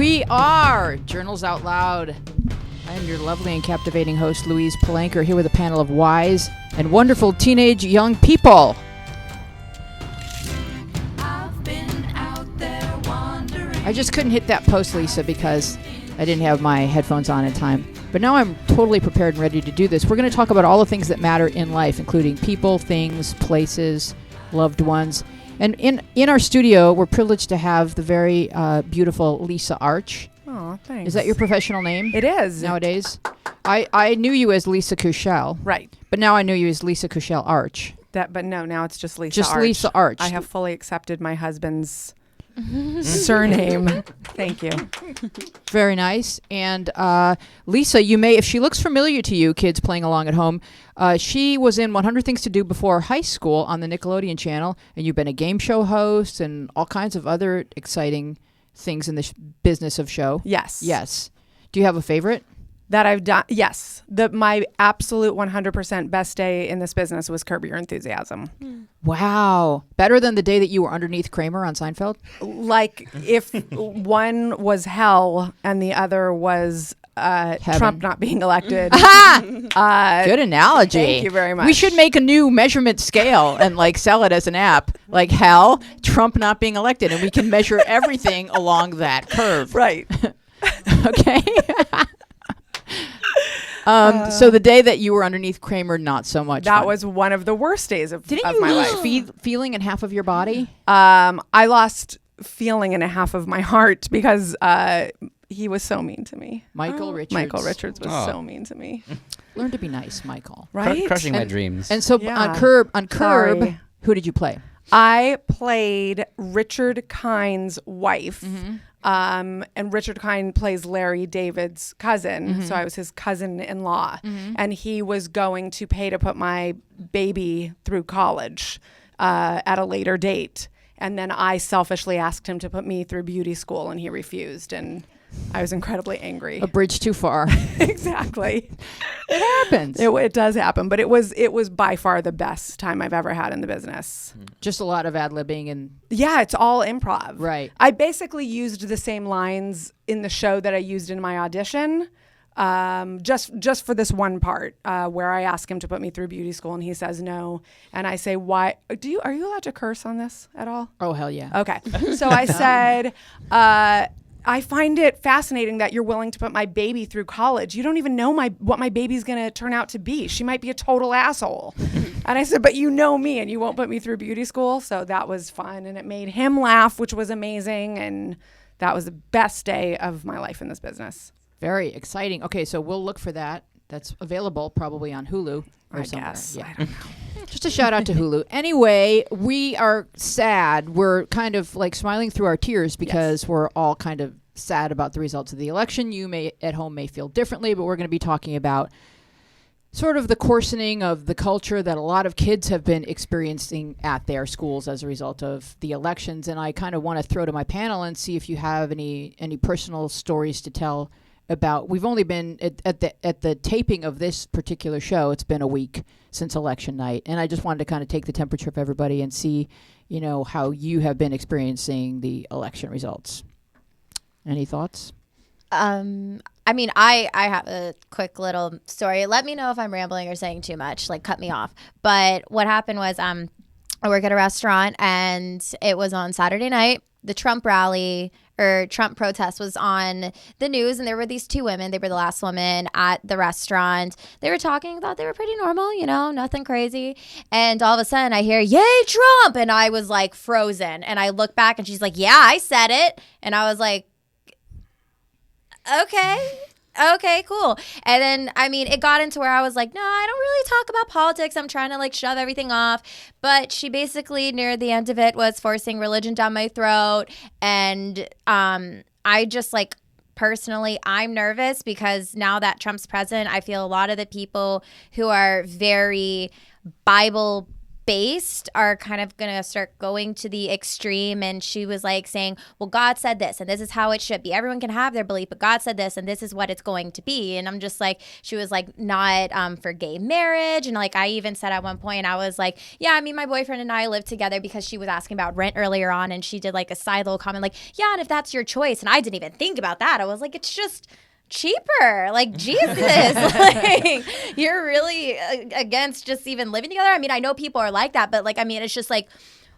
We are Journals Out Loud. I am your lovely and captivating host, Louise Palanker, here with a panel of wise and wonderful teenage young people. I just couldn't hit that post, Lisa, because I didn't have my headphones on in time. But now I'm totally prepared and ready to do this. We're going to talk about all the things that matter in life, including people, things, places, loved ones. And in our studio, we're privileged to have the very beautiful Lisa Arch. Oh, thanks. Is that your professional name? It is. Nowadays? I knew you as Lisa Cushell. Right. But now I know you as Lisa Cushell Arch. But no, now it's just Lisa Just Arch. Lisa Arch. I have fully accepted my husband's surname. Thank you. Very nice. And Lisa, you may, if she looks familiar to you, kids playing along at home, she was in 100 Things to Do Before High School on the Nickelodeon channel, and you've been a game show host and all kinds of other exciting things in the business of show. Yes. Yes. Do you have a favorite? That I've done. Yes. My absolute 100% best day in this business was Curb Your Enthusiasm. Wow. Better than the day that you were underneath Kramer on Seinfeld? Like if one was hell and the other was Trump not being elected. Good analogy. Thank you very much. We should make a new measurement scale and like sell it as an app. Like hell, Trump not being elected, and we can measure everything along that curve. Right. Okay. So the day that you were underneath Kramer, not so much. That fun. was one of the worst days of Didn't of you my lose life. feeling in half of your body? I lost feeling in a half of my heart because he was so mean to me. Michael Richards. Michael Richards was so mean to me. Learn to be nice, Michael. Right? Crushing my dreams. And so Yeah. on Curb, Sorry. who did you play? I played Richard Kine's wife. Mm-hmm. And Richard Kine plays Larry David's cousin. Mm-hmm. So I was his cousin-in-law. And he was going to pay to put my baby through college at a later date. And then I selfishly asked him to put me through beauty school, and he refused. And I was incredibly angry. A bridge too far. Exactly. It happens. It does happen, but it was by far the best time I've ever had in the business. Just a lot of ad-libbing and... Yeah, it's all improv. Right. I basically used the same lines in the show that I used in my audition, just for this one part where I ask him to put me through beauty school, and he says no, and I say, "Why? Are you allowed to curse on this at all?" Oh, hell yeah. Okay. So I said, I find it fascinating that you're willing to put my baby through college. You don't even know what my baby's going to turn out to be. She might be a total asshole. And I said, but you know me, and you won't put me through beauty school. So that was fun. And it made him laugh, which was amazing. And that was the best day of my life in this business. Very exciting. Okay, so we'll look for that. That's available probably on Hulu or I somewhere. guess. Yeah. I don't know. Just a shout out to Hulu. Anyway, we are sad. We're kind of like smiling through our tears because we're all kind of sad about the results of the election. You may at home may feel differently, but we're going to be talking about sort of the coarsening of the culture that a lot of kids have been experiencing at their schools as a result of the elections. And I kind of want to throw to my panel and see if you have any personal stories to tell about. We've only been at the taping of this particular show. It's been a week since election night, and I just wanted to kind of take the temperature of everybody and see, how you have been experiencing the election results. Any thoughts? I mean, I have a quick little story. Let me know if I'm rambling or saying too much. Like, cut me off. But what happened was, I work at a restaurant, and it was on Saturday night. The Trump rally or Trump protest was on the news, and there were these two women. They were the last women at the restaurant. They were talking, thought they were pretty normal, nothing crazy. And all of a sudden I hear, "Yay, Trump!" And I was like frozen. And I look back, and she's like, "Yeah, I said it." And I was like, okay, cool. And then, it got into where I was like, no, I don't really talk about politics. I'm trying to shove everything off. But she basically, near the end of it, was forcing religion down my throat. And I just personally, I'm nervous because now that Trump's president, I feel a lot of the people who are very Bible based are kind of going to start going to the extreme. And she was like saying, well, God said this and this is how it should be. Everyone can have their belief, but God said this and this is what it's going to be. And I'm just like, she was like, not for gay marriage. And like I even said at one point, I was like, yeah, I mean, my boyfriend and I live together, because she was asking about rent earlier on, and she did like a side little comment like, yeah, and if that's your choice. And I didn't even think about that. I was like, it's just cheaper, like Jesus. Like, you're really against just even living together. I mean, I know people are like that, but like, I mean, it's just like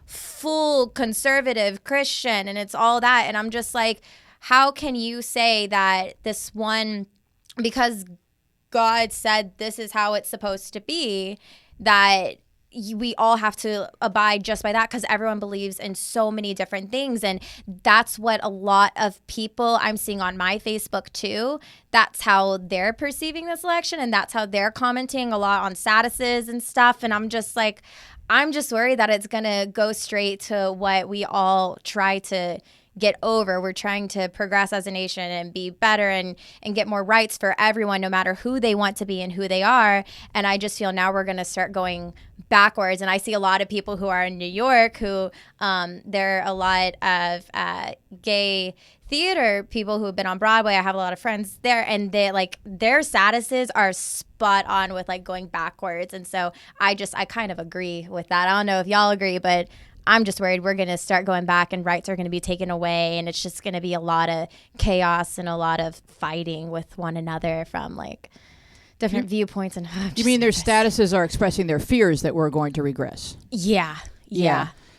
full conservative Christian and it's all that. And I'm just like, how can you say that this one, because God said this is how it's supposed to be, that we all have to abide just by that, because everyone believes in so many different things. And that's what a lot of people I'm seeing on my Facebook too, that's how they're perceiving this election, and that's how they're commenting a lot on statuses and stuff. And I'm just like, I'm just worried that it's gonna go straight to what we all try to get over. We're trying to progress as a nation and be better and get more rights for everyone, no matter who they want to be and who they are. And I just feel now we're going to start going backwards. And I see a lot of people who are in New York who there are a lot of gay theater people who have been on Broadway. I have a lot of friends there, and they like their statuses are spot on with like going backwards. And so I kind of agree with that. I don't know if y'all agree, but I'm just worried we're going to start going back and rights are going to be taken away, and it's just going to be a lot of chaos and a lot of fighting with one another from like different viewpoints. And you mean their statuses are expressing their fears that we're going to regress? Yeah.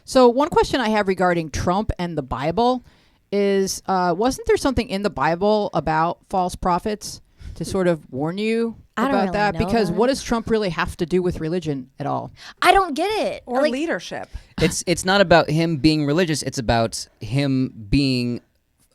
So one question I have regarding Trump and the Bible is, wasn't there something in the Bible about false prophets to sort of warn you about that? Because what does Trump really have to do with religion at all? I don't get it. Or like, leadership. It's not about him being religious. It's about him being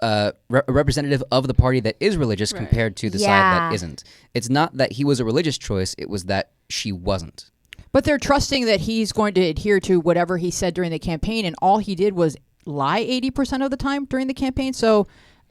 a representative of the party that is religious compared to the side that isn't. It's not that he was a religious choice. It was that she wasn't. But they're trusting that he's going to adhere to whatever he said during the campaign, and all he did was lie 80% of the time during the campaign. So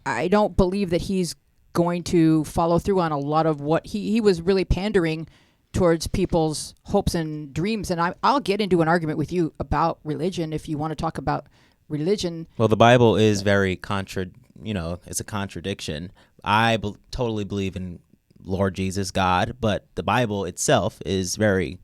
I don't believe that he's going to follow through on a lot of what he was really pandering towards people's hopes and dreams. And I'll get into an argument with you about religion if you want to talk about religion. Well, the Bible is very it's a contradiction. I totally believe in Lord Jesus, God, but the Bible itself is very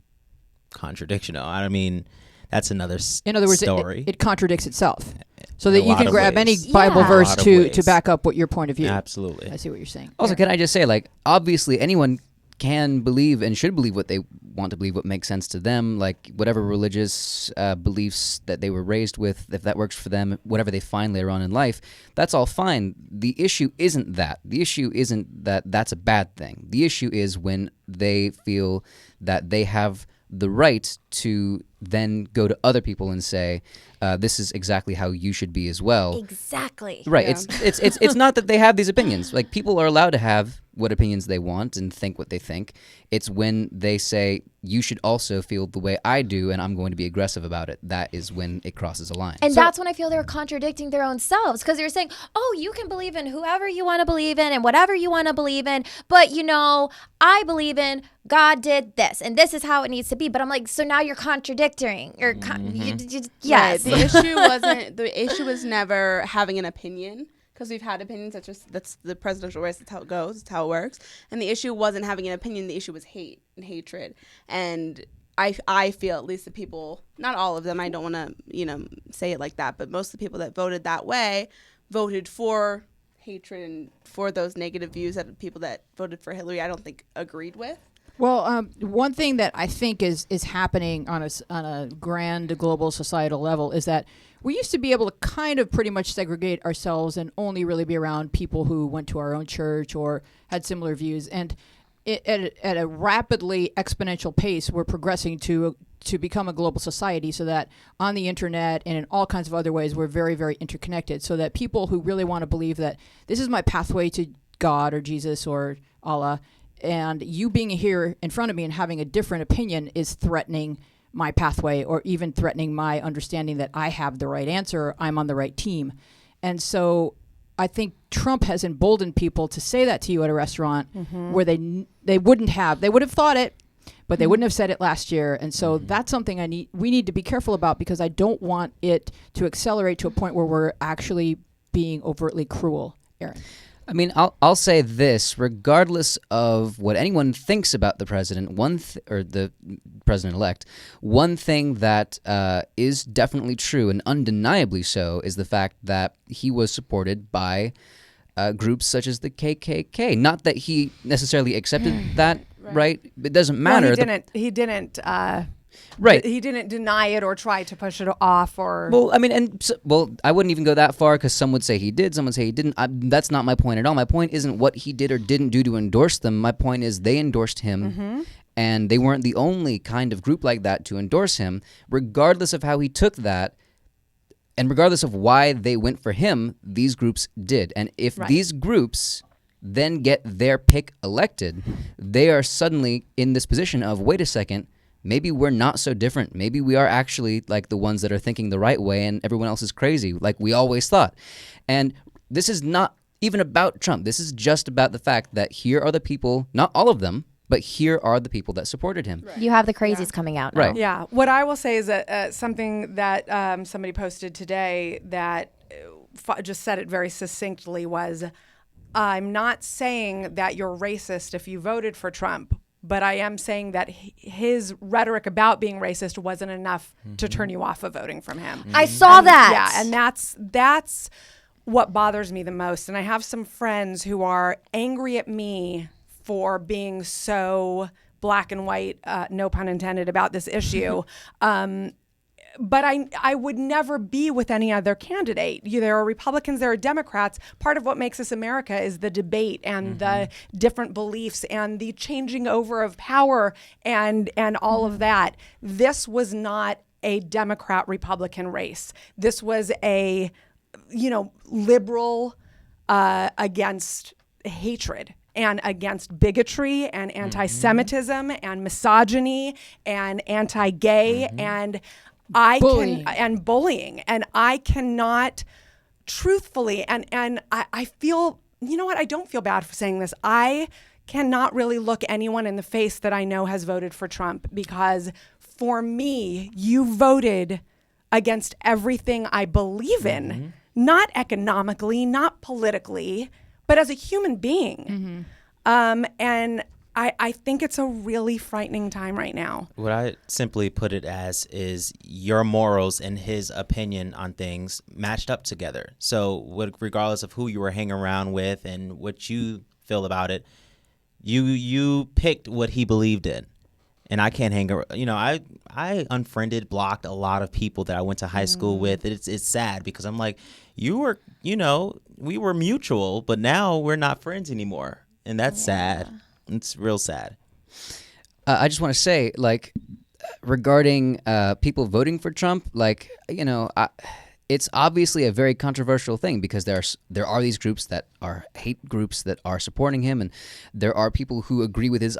contradictional. I mean, that's another story. In other words, it contradicts itself. So that you can grab any Bible verse to back up what your point of view. Absolutely. I see what you're saying. Also, can I just say, like, obviously anyone can believe and should believe what they want to believe, what makes sense to them, like whatever religious beliefs that they were raised with, if that works for them, whatever they find later on in life, that's all fine. The issue isn't that. The issue isn't that that's a bad thing. The issue is when they feel that they have the right to then go to other people and say, this is exactly how you should be as well. Exactly. Right. Yeah. It's not that they have these opinions. Like, people are allowed to have what opinions they want and think what they think. It's when they say, you should also feel the way I do, and I'm going to be aggressive about it. That is when it crosses a line. And that's when I feel they're contradicting their own selves, because they're saying, oh, you can believe in whoever you want to believe in and whatever you want to believe in, but I believe in God did this and this is how it needs to be. But I'm like, so now you're contradicting. Yes. Right. The issue was never having an opinion, because we've had opinions. That's the presidential race. That's how it goes. That's how it works. And the issue wasn't having an opinion. The issue was hate and hatred. And I feel, at least the people, not all of them, I don't want to say it like that, but most of the people that voted that way voted for hatred and for those negative views that the people that voted for Hillary, I don't think, agreed with. Well, one thing that I think is happening on a grand global societal level is that we used to be able to kind of pretty much segregate ourselves and only really be around people who went to our own church or had similar views. And at a rapidly exponential pace, we're progressing to become a global society, so that on the internet and in all kinds of other ways, we're very, very interconnected, so that people who really want to believe that this is my pathway to God or Jesus or Allah, and you being here in front of me and having a different opinion is threatening my pathway, or even threatening my understanding that I have the right answer, I'm on the right team. And so I think Trump has emboldened people to say that to you at a restaurant where they would have thought it, but they wouldn't have said it last year. And so that's something we need to be careful about, because I don't want it to accelerate to a point where we're actually being overtly cruel. Aaron. I mean, I'll say this: regardless of what anyone thinks about the president, or the president-elect, one thing that is definitely true and undeniably so is the fact that he was supported by groups such as the KKK. Not that he necessarily accepted that, right? It doesn't matter. Well, he didn't. Right. He didn't deny it or try to push it off, or. Well, I mean, I wouldn't even go that far, because some would say he did, some would say he didn't. That's not my point at all. My point isn't what he did or didn't do to endorse them. My point is they endorsed him, and they weren't the only kind of group like that to endorse him. Regardless of how he took that, and regardless of why they went for him, these groups did. And if these groups then get their pick elected, they are suddenly in this position of, wait a second, maybe we're not so different. Maybe we are actually like the ones that are thinking the right way, and everyone else is crazy, like we always thought. And this is not even about Trump. This is just about the fact that here are the people, not all of them, but here are the people that supported him. You have the crazies coming out now. Right. Yeah. What I will say is that something that somebody posted today that just said it very succinctly was, I'm not saying that you're racist if you voted for Trump, but I am saying that his rhetoric about being racist wasn't enough to turn you off of voting from him. I saw that. Yeah, and that's what bothers me the most. And I have some friends who are angry at me for being so black and white, no pun intended, about this issue. But I would never be with any other candidate. There are Republicans, there are Democrats. Part of what makes us America is the debate and the different beliefs and the changing over of power and all of that. This was not a Democrat-Republican race. This was a, liberal against hatred and against bigotry and anti-Semitism and misogyny and anti-gay and bullying. And I cannot truthfully, and I feel, you know what? I don't feel bad for saying this. I cannot really look anyone in the face that I know has voted for Trump, because for me, you voted against everything I believe in, not economically, not politically, but as a human being. And I think it's a really frightening time right now. What I simply put it as is your morals and his opinion on things matched up together. So regardless of who you were hanging around with and what you feel about it, you picked what he believed in. And I can't hang around. I unfriended, blocked a lot of people that I went to high school with. It's sad, because I'm like, we were mutual, but now we're not friends anymore. And that's sad. It's real sad. I just want to say, regarding people voting for Trump, it's obviously a very controversial thing, because there are these groups that are hate groups that are supporting him, and there are people who agree with his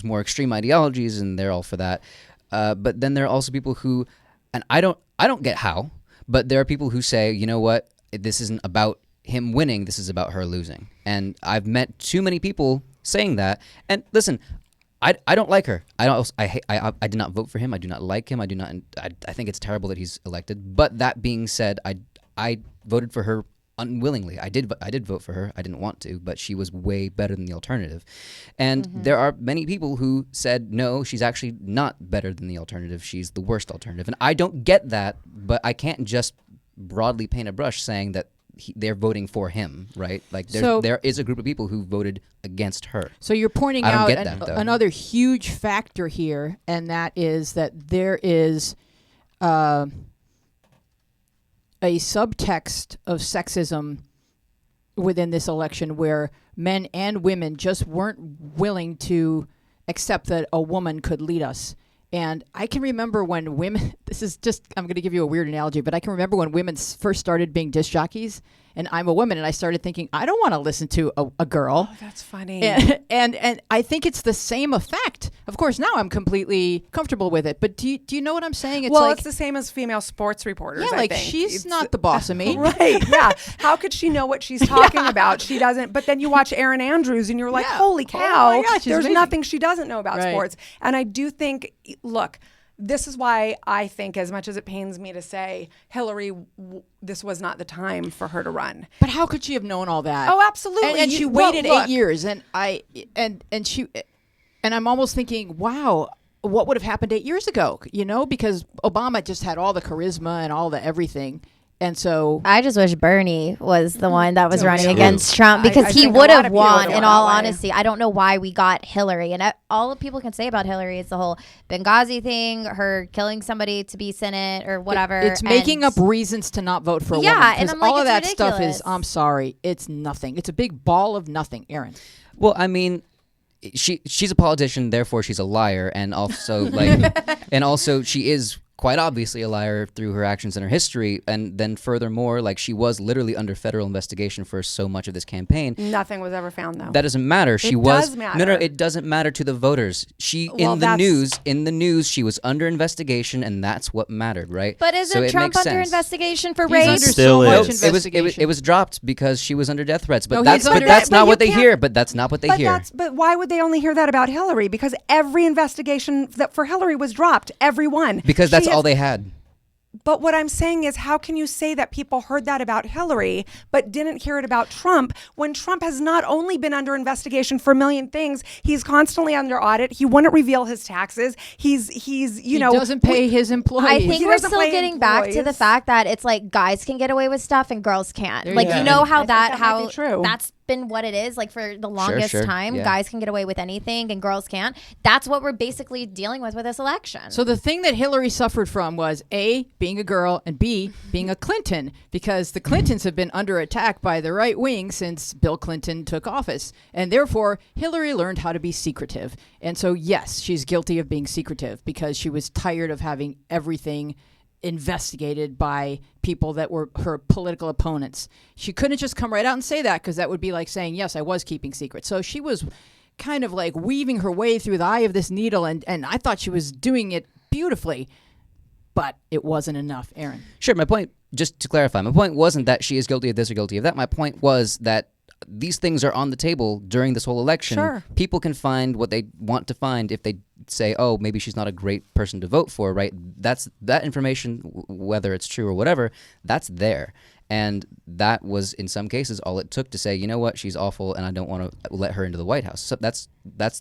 more extreme ideologies, and they're all for that. But then there are also people who, and I don't get how, but there are people who say, you know what, this isn't about him winning, this is about her losing. And I've met too many people saying that. And listen, I don't like her. I did not vote for him. I do not like him. I think it's terrible that he's elected. But that being said, I voted for her unwillingly. I did vote for her. I didn't want to, but she was way better than the alternative. And there are many people who said, no, she's actually not better than the alternative. She's the worst alternative. And I don't get that, but I can't just broadly paint a brush saying that they're voting for him, right? There is a group of people who voted against her. So you're pointing out another huge factor here, and that is that there is a subtext of sexism within this election, where men and women just weren't willing to accept that a woman could lead us. And I can remember when women, I'm going to give you a weird analogy, but I can remember when women first started being disc jockeys, and I'm a woman, and I started thinking, I don't want to listen to a girl. Oh, that's funny. And I think it's the same effect. Of course, now I'm completely comfortable with it. But do you know what I'm saying? It's well, like, it's the same as female sports reporters. yeah, I like think. she's not the boss of me. Right, yeah. How could she know what she's talking about? She doesn't. But then you watch Erin Andrews and you're like, Yeah. holy Oh cow, my gosh, she's there's amazing. nothing she doesn't know about Right. sports. And I do think, look, this is why I think, as much as it pains me to say, Hillary, this was not the time for her to run. But how could she have known all that? Oh, absolutely. And she Well, waited look. 8 years, and I'm almost thinking, wow, what would have happened 8 years ago? Because Obama just had all the charisma and all the everything, and so I just wish Bernie was the one that was So running true. against Trump, because I he think a would lot have of people would won. have In won all that way. honesty, I don't know why we got Hillary, and all people can say about Hillary is the whole Benghazi thing, her killing somebody to be Senate or whatever. it's making and- up reasons to not vote for a Yeah, woman. and 'Cause I'm like, all of it's that stuff ridiculous. is, I'm sorry, it's nothing. It's a big ball of nothing, Aaron. Well, I mean, she's a politician, therefore she's a liar, and also she is quite obviously a liar through her actions and her history. And then furthermore, like, she was literally under federal investigation for so much of this campaign. Nothing was ever found, though. That doesn't matter. She It was does no, matter. it doesn't matter to the voters. She Well, in the that's- news, she was under investigation, and that's what mattered, right? But So isn't it Trump makes under sense. investigation for He's rape? under Still so much is. investigation. It was dropped because she was under death threats. But No, that's he's under- that's But not you what they can't- hear. But that's not what they hear. But why would they only hear that about Hillary? Because every investigation that for Hillary was dropped, every one. Because that's She all has- they had. But what I'm saying is, how can you say that people heard that about Hillary but didn't hear it about Trump, when Trump has not only been under investigation for a million things, he's constantly under audit. He wouldn't reveal his taxes. He's He doesn't pay his employees. I think He we're doesn't still play getting back to the employees. fact that it's like guys can get away with stuff and girls can't. There Like, you you go. know how I think that might how be true. that's been what it is. Like, for the longest sure, time, yeah. guys can get away with anything and girls can't. That's what we're basically dealing with this election. So the thing that Hillary suffered from was A, being a girl, and B, being a Clinton, because the Clintons have been under attack by the right wing since Bill Clinton took office. And therefore, Hillary learned how to be secretive. And so, yes, she's guilty of being secretive because she was tired of having everything investigated by people that were her political opponents. She couldn't just come right out and say that, because that would be like saying, yes, I was keeping secrets. So she was kind of like weaving her way through the eye of this needle, and I thought she was doing it beautifully, but it wasn't enough, Aaron. Sure. My point, just to clarify, my point wasn't that she is guilty of this or guilty of that. My point was that these things are on the table during this whole election. Sure. People can find what they want to find if they say, oh, maybe she's not a great person to vote for, right? That information, whether it's true or whatever, that's there. And that was, in some cases, all it took to say, you know what, she's awful, and I don't want to let her into the White House. So that's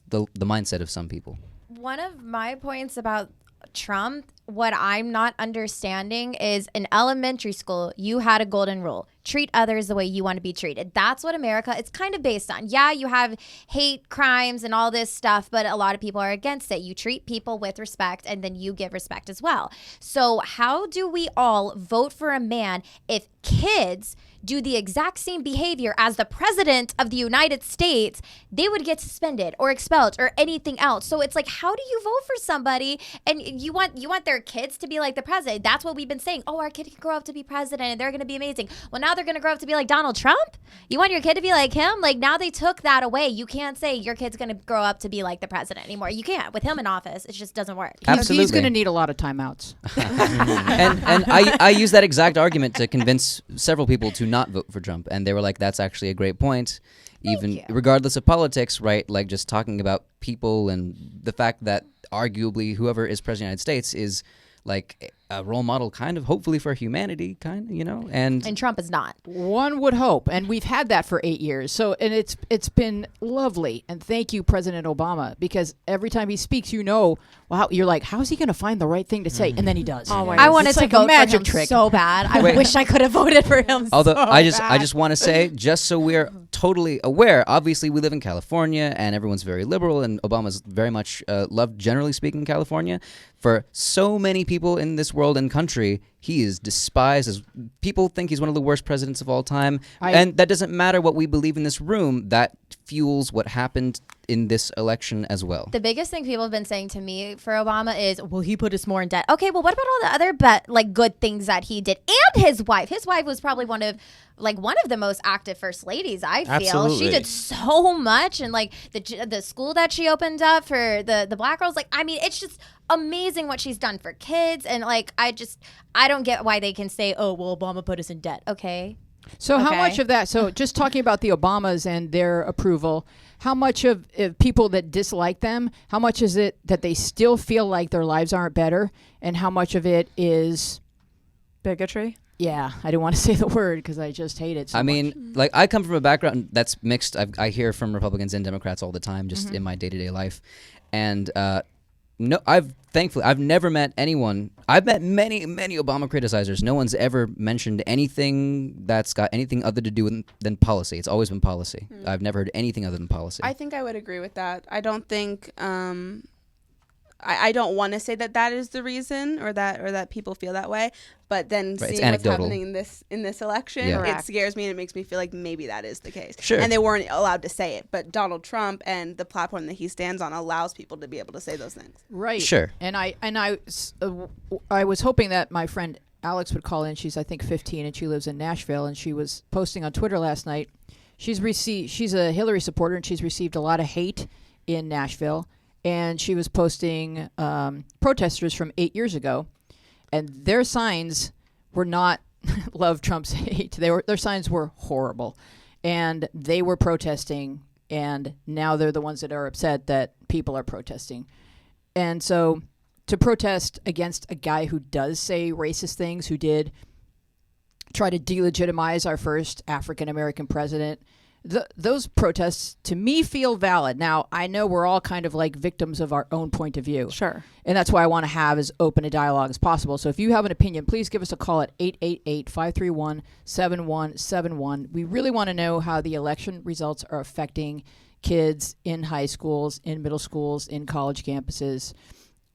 the mindset of some people. One of my points about Trump, what I'm not understanding is, in elementary school, you had a golden rule. Treat others the way you want to be treated. That's what America is kind of based on. Yeah, you have hate crimes and all this stuff, but a lot of people are against it. You treat people with respect, and then you give respect as well. So how do we all vote for a man if kids do the exact same behavior as the president of the United States? They would get suspended or expelled or anything else. So it's like, how do you vote for somebody and you want their kids to be like the president? That's what we've been saying. Oh, our kid can grow up to be president and they're going to be amazing. Well, now they're going to grow up to be like Donald Trump? You want your kid to be like him? Like, now they took that away. You can't say your kid's going to grow up to be like the president anymore. You can't. With him in office, it just doesn't work. Absolutely. He's going to need a lot of timeouts. and I use that exact argument to convince several people to not vote for Trump, and they were like, that's actually a great point, even regardless of politics, right? Like, just talking about people and the fact that arguably whoever is president of the United States is like a role model, kind of, hopefully, for humanity, kind of, you know. And Trump is not. One would hope, and we've had that for 8 years. So, and it's been lovely, and thank you, President Obama, because every time he speaks, wow, you're like, how is he going to find the right thing to say? And then he does. Always. I wanted It's to like a vote magic for him trick. so bad. I Wait. wish I could have voted for him. although so I bad. just want to say, just so we're totally aware, obviously we live in California, and everyone's very liberal, and Obama's very much loved, generally speaking, in California. For so many people in this world and country, He is despised. As people think he's one of the worst presidents of all time. I- And that doesn't matter what we believe in this room. That fuels what happened in this election as well. The biggest thing people have been saying to me for Obama is, well, he put us more in debt. Okay, well, what about all the other good things that he did? And his wife. His wife was probably one of the most active first ladies, I feel. Absolutely. She did so much, and like the school that she opened up for the black girls. Like, I mean, it's just amazing what she's done for kids. And like, I don't get why they can say, oh, well, Obama put us in debt. Okay. So how Okay. much of that, so just talking about the Obamas and their approval, how much of people that dislike them, how much is it that they still feel like their lives aren't better, and how much of it is, Bigotry. yeah, I don't want to say the word because I just hate it so I much. mean, like, I come from a background that's mixed. I hear from Republicans and Democrats all the time, just in my day-to-day life. And no, I've never met anyone. I've met many Obama criticizers. No one's ever mentioned anything that's got anything other to do than policy. It's always been policy. I've never heard anything other than policy. I think I would agree with that. I don't think I don't want to say that is the reason or that people feel that way, but then Right, it's seeing what's anecdotal. happening in this election, Yeah. it Correct. scares me and it makes me feel like maybe that is the case. Sure. And they weren't allowed to say it, but Donald Trump and the platform that he stands on allows people to be able to say those things. Right. Sure. And I was hoping that my friend Alex would call in. She's I think 15 and she lives in Nashville, and she was posting on Twitter last night. She's a Hillary supporter, and she's received a lot of hate in Nashville. And she was posting protesters from 8 years ago, and their signs were not love Trump's hate. Their signs were horrible, and they were protesting. And now they're the ones that are upset that people are protesting. And so to protest against a guy who does say racist things, who did try to delegitimize our first African-American president, those protests, to me, feel valid. Now, I know we're all kind of like victims of our own point of view. Sure. And that's why I want to have as open a dialogue as possible. So if you have an opinion, please give us a call at 888-531-7171. We really want to know how the election results are affecting kids in high schools, in middle schools, in college campuses.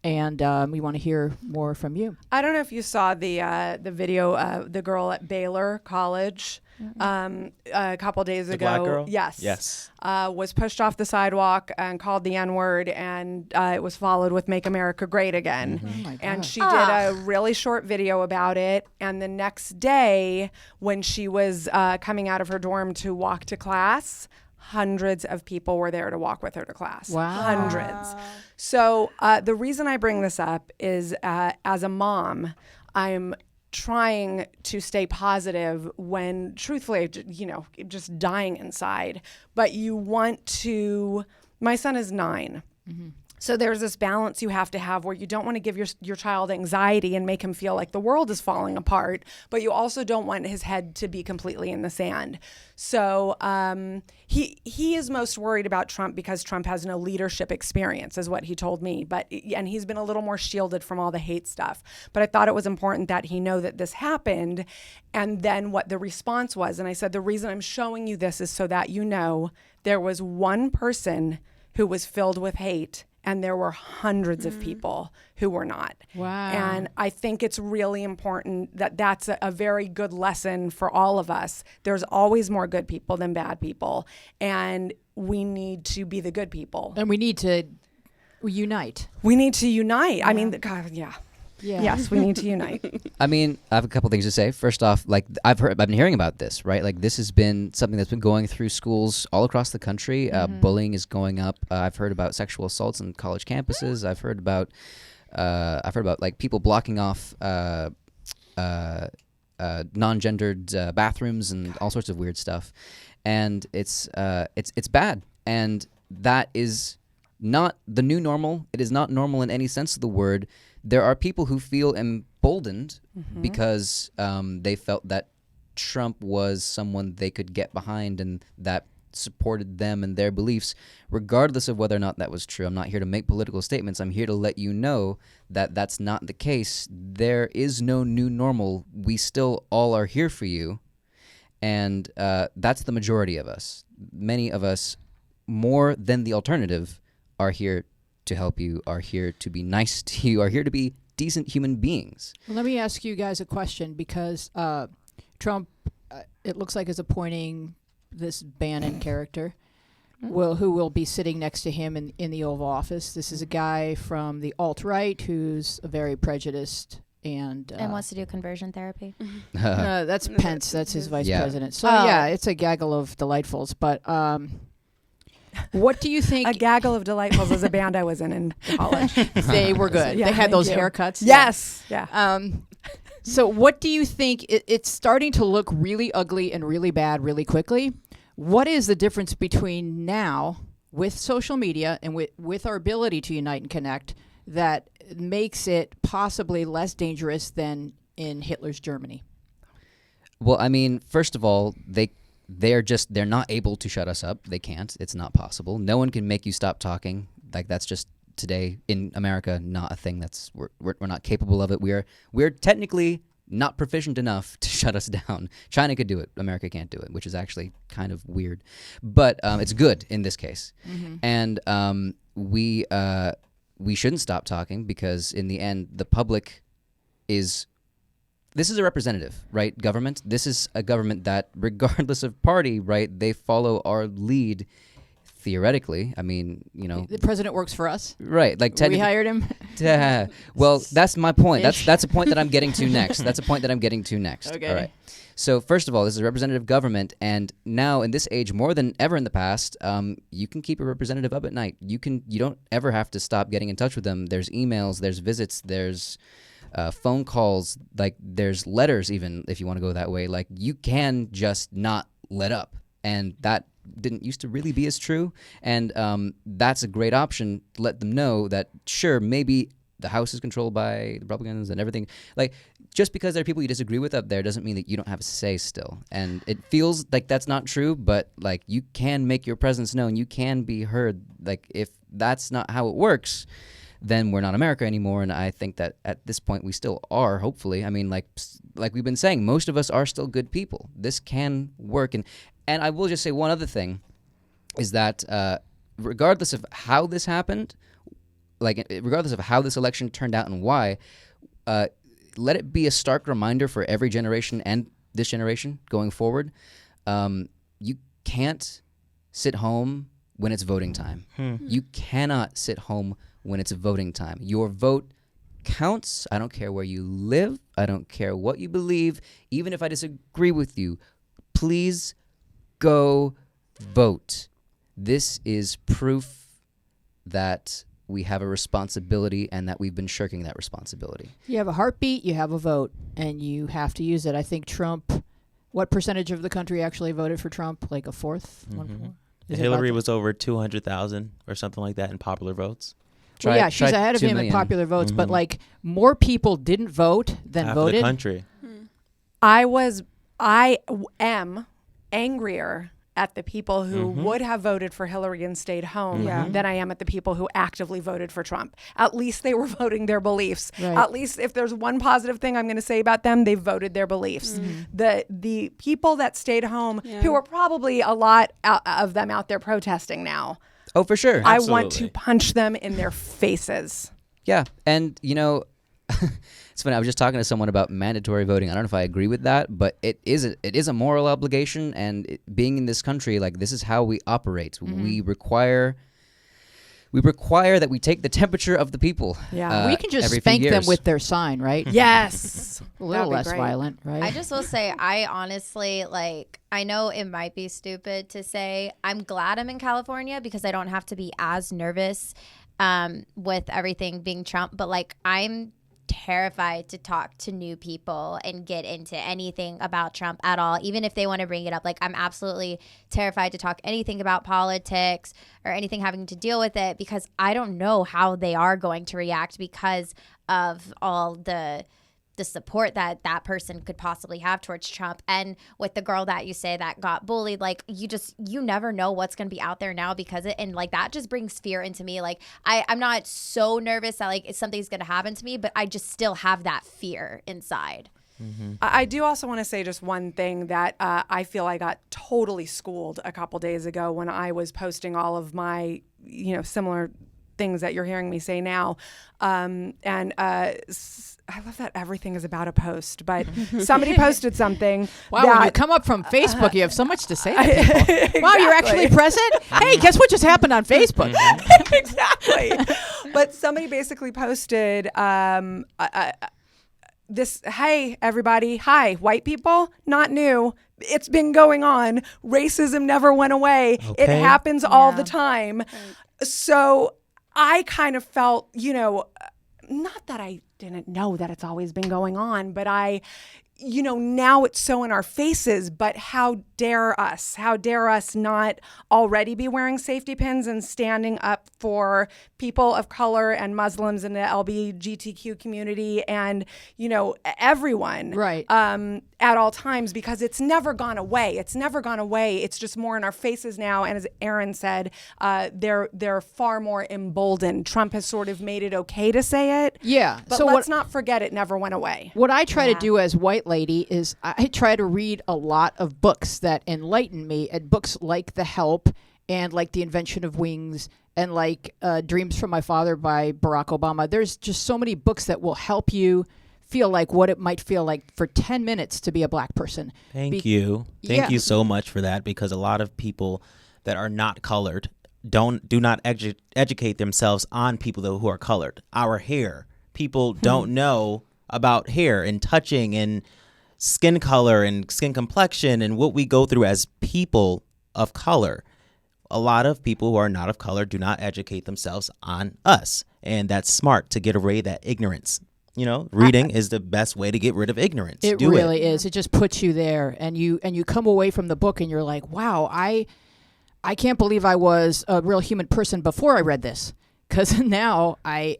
And we want to hear more from you. I don't know if you saw the video of the girl at Baylor College a couple days ago. Black girl? Yes. Was pushed off the sidewalk and called the N-word, and it was followed with "Make America Great Again." Oh my And God. she did a really short video about it. And the next day, when she was coming out of her dorm to walk to class, hundreds of people were there to walk with her to class. Wow. Hundreds. So the reason I bring this up is as a mom, I'm trying to stay positive when truthfully, just dying inside. But you want to, my son is 9. Mm-hmm. So there's this balance you have to have where you don't want to give your child anxiety and make him feel like the world is falling apart, but you also don't want his head to be completely in the sand. So he is most worried about Trump because Trump has no leadership experience, is what he told me. And he's been a little more shielded from all the hate stuff. But I thought it was important that he know that this happened, and then what the response was. And I said, the reason I'm showing you this is so that you know there was one person who was filled with hate, and there were hundreds of people who were not. Wow. And I think it's really important that that's a very good lesson for all of us. There's always more good people than bad people, and we need to be the good people. And we need to unite. We need to unite. I mean, God, yeah. Yeah. Yes, we need to unite. I mean, I have a couple things to say. First off, like I've been hearing about this, right? Like this has been something that's been going through schools all across the country. Bullying is going up. I've heard about sexual assaults on college campuses. I've heard about like people blocking off non-gendered bathrooms and all sorts of weird stuff, and it's bad. And that is not the new normal. It is not normal in any sense of the word. There are people who feel emboldened because they felt that Trump was someone they could get behind and that supported them and their beliefs, regardless of whether or not that was true. I'm not here to make political statements. I'm here to let you know that that's not the case. There is no new normal. We still all are here for you, and that's the majority of us. Many of us, more than the alternative, are here to help you, are here to be nice to you, are here to be decent human beings. Well, let me ask you guys a question, because Trump, it looks like, is appointing this Bannon character, who will be sitting next to him in the Oval Office. This is a guy from the alt-right who's very prejudiced and wants to do conversion therapy. that's Pence. That's his vice Yeah. president. So yeah, it's a gaggle of delightfuls. But what do you think? A Gaggle of Delightfuls is a band I was in college. They were good. Yeah, they had thank those you. haircuts. Yes. Yeah. So what do you think? It's starting to look really ugly and really bad really quickly. What is the difference between now with social media and with our ability to unite and connect that makes it possibly less dangerous than in Hitler's Germany? Well, I mean, first of all, they're not able to shut us up. They can't. It's not possible. No one can make you stop talking. Like, that's just today in America not a thing. We're not capable of it. We're technically not proficient enough to shut us down. China could do it. America can't do it, which is actually kind of weird. But it's good in this case. Mm-hmm. And we shouldn't stop talking, because in the end, the public is... This is a representative, right, government? This is a government that, regardless of party, right, they follow our lead theoretically. I mean, The president works for us. Right, like We hired him. Well, that's my point. Ish. That's a point that I'm getting to next. Okay. All right. So first of all, this is a representative government, and now in this age, more than ever in the past, you can keep a representative up at night. You don't ever have to stop getting in touch with them. There's emails, there's visits, there's phone calls, like there's letters, even if you want to go that way. Like, you can just not let up, and that didn't used to really be as true. And that's a great option to let them know that, sure, maybe the House is controlled by the Republicans and everything. Like, just because there are people you disagree with up there doesn't mean that you don't have a say still. And it feels like that's not true, but like, you can make your presence known. You can be heard. Like, if that's not how it works, then we're not America anymore. And I think that at this point we still are, hopefully. I mean, like we've been saying, most of us are still good people. This can work. And I will just say one other thing is that regardless of how this happened, like regardless of how this election turned out and why, let it be a stark reminder for every generation and this generation going forward. You can't sit home when it's voting time. You cannot sit home when it's voting time. Your vote counts. I don't care where you live. I don't care what you believe. Even if I disagree with you, please go vote. This is proof that we have a responsibility and that we've been shirking that responsibility. You have a heartbeat, you have a vote, and you have to use it. I think Trump, what percentage of the country actually voted for Trump? Like a fourth? Hillary was over 200,000 or something like that in popular votes. Well, yeah, she's ahead of him in popular votes, but like more people didn't vote than Half voted. the country. I am angrier at the people who would have voted for Hillary and stayed home than I am at the people who actively voted for Trump. At least they were voting their beliefs. Right. At least if there's one positive thing I'm going to say about them, they voted their beliefs. The people that stayed home, who are probably a lot of them out there protesting now. Oh, for sure. I want to punch them in their faces. Yeah, and it's funny. I was just talking to someone about mandatory voting. I don't know if I agree with that, but it is a moral obligation, and being in this country, like, this is how we operate. We require that we take the temperature of the people. Yeah, we can just every spank few them years. with their sign, right? Yes. A little less great. violent, right? I just will say, I honestly, like, I know it might be stupid to say, I'm glad I'm in California because I don't have to be as nervous with everything being Trump, but like, I'm terrified to talk to new people and get into anything about Trump at all, even if they want to bring it up. Like, I'm absolutely terrified to talk anything about politics or anything having to deal with it, because I don't know how they are going to react because of all the support that person could possibly have towards Trump. And with the girl that you say that got bullied, like, you never know what's going to be out there now because and like, that just brings fear into me. Like, I'm not so nervous that like something's going to happen to me, but I just still have that fear inside. I do also want to say just one thing that I feel I got totally schooled a couple days ago when I was posting all of my, similar things that you're hearing me say now. I love that everything is about a post, but somebody posted something. Wow, when you come up from Facebook, you have so much to say to people. Exactly. Wow, you're actually present? Hey, guess what just happened on Facebook? Exactly. But somebody basically posted this, hey, everybody. Hi, white people. Not new. It's been going on. Racism never went away. Okay. It happens all the time. So I kind of felt, not that I didn't know that it's always been going on, but now it's so in our faces, but how dare us not already be wearing safety pins and standing up for people of color and Muslims and the LGBTQ community and, everyone. Right. At all times, because it's never gone away. It's just more in our faces now. And as Aaron said, they're far more emboldened. Trump has sort of made it okay to say it. Yeah. But so let's not forget it never went away. What I try to do as white lady is I try to read a lot of books that enlighten me, and books like The Help and like The Invention of Wings and like Dreams from My Father by Barack Obama. There's just so many books that will help you feel like what it might feel like for 10 minutes to be a black person. Thank you you so much for that, because a lot of people that are not colored do not educate themselves on people who are colored. Our hair, people don't know about hair and touching and skin color and skin complexion and what we go through as people of color. A lot of people who are not of color do not educate themselves on us, and that's smart to get rid of that ignorance. Reading is the best way to get rid of ignorance. It really is. It just puts you there, and you come away from the book and you're like, wow, I can't believe I was a real human person before I read this, because now I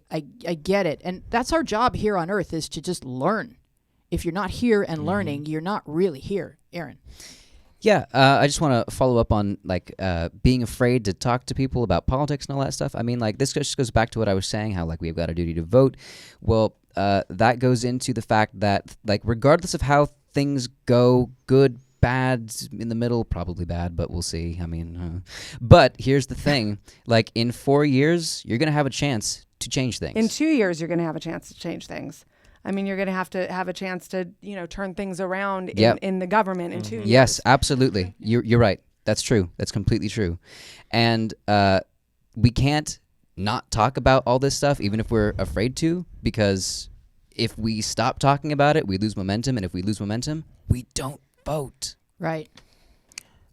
get it. And that's our job here on Earth, is to just learn. If you're not here and learning, you're not really here. Aaron. Yeah, I just want to follow up on being afraid to talk to people about politics and all that stuff. I mean, this just goes back to what I was saying, how we've got a duty to vote. Well, that goes into the fact that regardless of how things go, good, bad, in the middle, probably bad, but we'll see. I mean, but here's the thing: in 4 years, you're gonna have a chance to change things. In 2 years, you're going to have a chance to change things. I mean, you're going to have a chance to, turn things around in the government in 2 years. Yes, absolutely. You're right. That's true. That's completely true. And we can't not talk about all this stuff, even if we're afraid to, because if we stop talking about it, we lose momentum. And if we lose momentum, we don't vote. Right.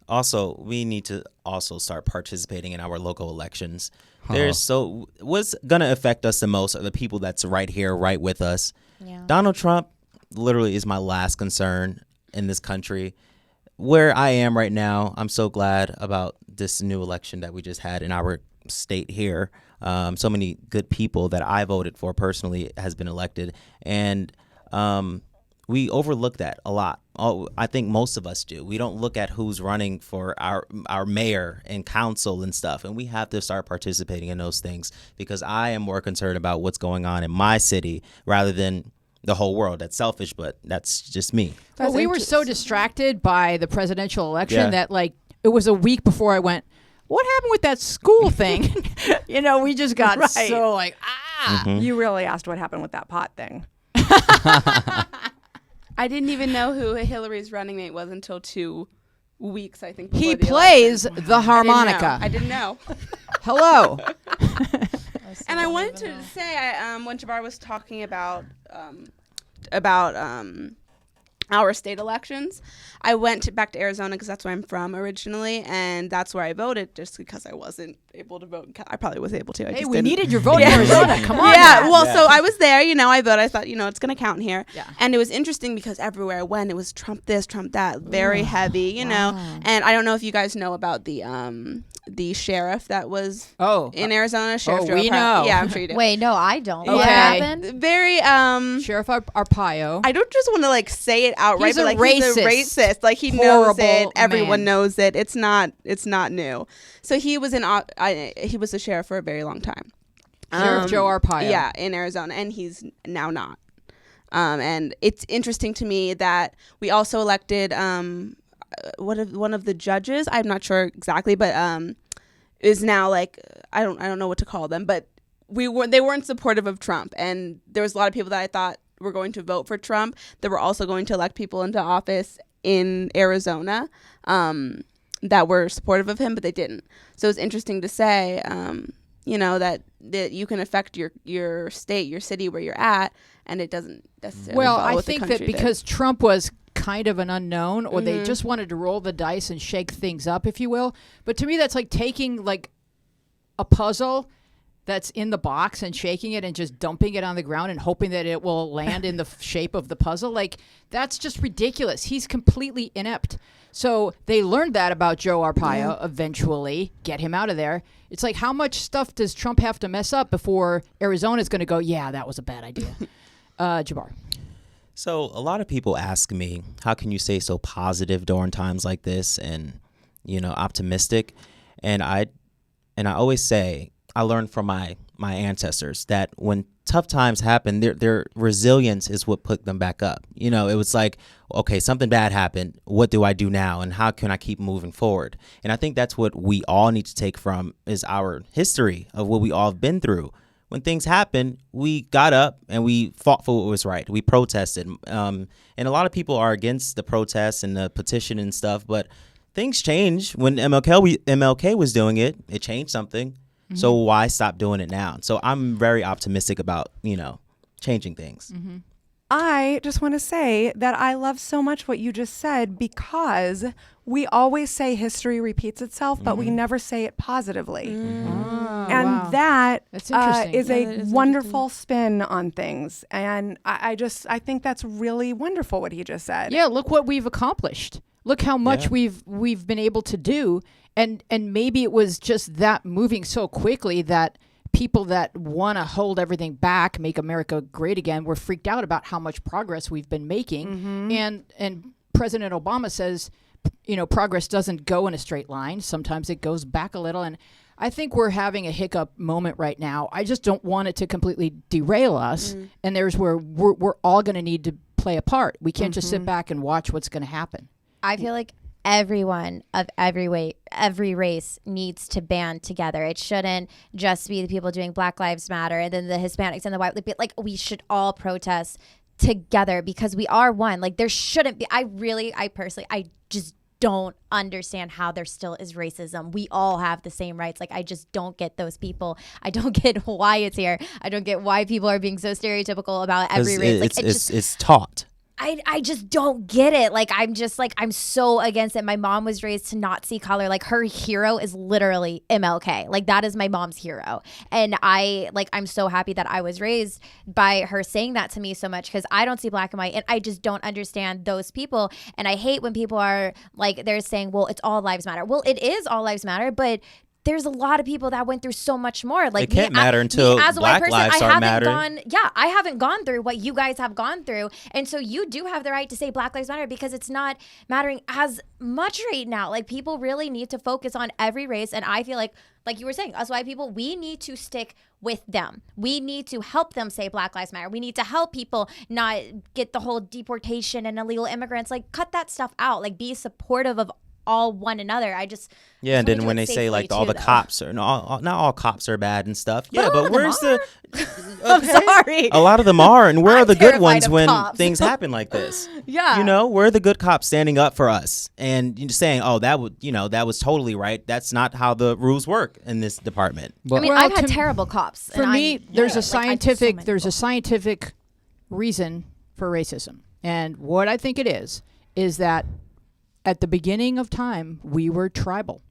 Also, we need to also start participating in our local elections. What's going to affect us the most are the people that's right here, right with us. Yeah. Donald Trump literally is my last concern in this country. Where I am right now, I'm so glad about this new election that we just had in our state here. So many good people that I voted for personally has been elected. And we overlook that a lot. I think most of us do. We don't look at who's running for our mayor and council and stuff. And we have to start participating in those things, because I am more concerned about what's going on in my city rather than the whole world. That's selfish, but that's just me. Well, we were so distracted by the presidential election that it was a week before I went, what happened with that school thing? We just got so You really asked what happened with that pot thing. I didn't even know who Hillary's running mate was until 2 weeks, I think. He before the plays election. the harmonica. I didn't know. Hello. And I wanted to say, when Jabbar was talking about our state elections, I went back to Arizona because that's where I'm from originally, and that's where I voted, just because I wasn't able to vote. I probably was able to. Hey, we needed your vote in Arizona. Come on. Yeah, well, so I was there, I voted. I thought, it's going to count here. Yeah. And it was interesting because everywhere I went, it was Trump this, Trump that, very heavy, know. And I don't know if you guys know about the sheriff that was in Arizona. Sheriff Joe we Arpaio. know. Yeah, I'm sure you do. Wait, no, I don't. What Okay. happened? Very, Sheriff Arpaio. I don't just want to say it outright, He's but a he's a racist. racist. He knows it. Horrible Everyone man. knows it. It's not new. So he was he was a sheriff for a very long time. Sheriff Joe Arpaio. Yeah, in Arizona, and he's now not. And it's interesting to me that we also elected one of the judges. I'm not sure exactly, but is now I don't know what to call them, but they weren't supportive of Trump, and there was a lot of people that I thought were going to vote for Trump that were also going to elect people into office in Arizona that were supportive of him, but they didn't. So it's interesting to say, that you can affect your state, your city where you're at, and it doesn't necessarily. Well, follow I what the think that country did. because Trump was kind of an unknown, or they just wanted to roll the dice and shake things up, if you will. But to me, that's like taking like a puzzle that's in the box and shaking it and just dumping it on the ground and hoping that it will land in the shape of the puzzle. Like, that's just ridiculous. He's completely inept. So they learned that about Joe Arpaio eventually, get him out of there. It's like, how much stuff does Trump have to mess up before Arizona's going to go, yeah, that was a bad idea? Jabbar. So a lot of people ask me, how can you stay so positive during times like this and, optimistic? And I always say, I learned from my ancestors that when tough times happen, their resilience is what put them back up. It was like, okay, something bad happened. What do I do now? And how can I keep moving forward? And I think that's what we all need to take from is our history of what we all have been through. When things happen, we got up and we fought for what was right. We protested. And a lot of people are against the protests and the petition and stuff, but things change. When MLK was doing it, it changed something. So why stop doing it now? So I'm very optimistic about, changing things. I just want to say that I love so much what you just said, because we always say history repeats itself, but we never say it positively. And that That's interesting. is a wonderful spin on things. And I think that's really wonderful what he just said. Yeah, look what we've accomplished. Look how much we've been able to do. And maybe it was just that moving so quickly that people that want to hold everything back, make America great again, were freaked out about how much progress we've been making. And President Obama says, progress doesn't go in a straight line. Sometimes it goes back a little. And I think we're having a hiccup moment right now. I just don't want it to completely derail us. And there's where we're all going to need to play a part. We can't just sit back and watch what's going to happen. I feel like everyone of every race needs to band together. It shouldn't just be the people doing Black Lives Matter and then the Hispanics and the white. Like, we should all protest together because we are one. Like, there shouldn't be. I personally just don't understand how there still is racism. We all have the same rights. Like, I just don't get those people. I don't get why it's here. I don't get why people are being so stereotypical about every race. Like, it's taught. I just don't get it. Like, I'm so against it. My mom was raised to not see color. Like, her hero is literally MLK. Like, that is my mom's hero. And I'm so happy that I was raised by her saying that to me so much, because I don't see black and white, and I just don't understand those people. And I hate when people are like, they're saying, well, it's all lives matter. Well, it is all lives matter, but there's a lot of people that went through so much more. Like, it can't matter until as a white black person, lives start mattering. I haven't gone through what you guys have gone through. And so you do have the right to say Black Lives Matter, because it's not mattering as much right now. Like, people really need to focus on every race. And I feel like you were saying, us white people, we need to stick with them. We need to help them say Black Lives Matter. We need to help people not get the whole deportation and illegal immigrants. Like, cut that stuff out. Like, be supportive of all one another. And then when they say like all the cops are not all cops are bad and stuff. Yeah, but where's the I'm sorry. A lot of them are, and where are the good terrified ones of when cops. things happen like this? Yeah. Where are the good cops standing up for us and saying, "Oh, that was totally right. That's not how the rules work in this department." I mean, I've had terrible cops. For me, there's a scientific reason for racism, and what I think it is that at the beginning of time, we were tribal,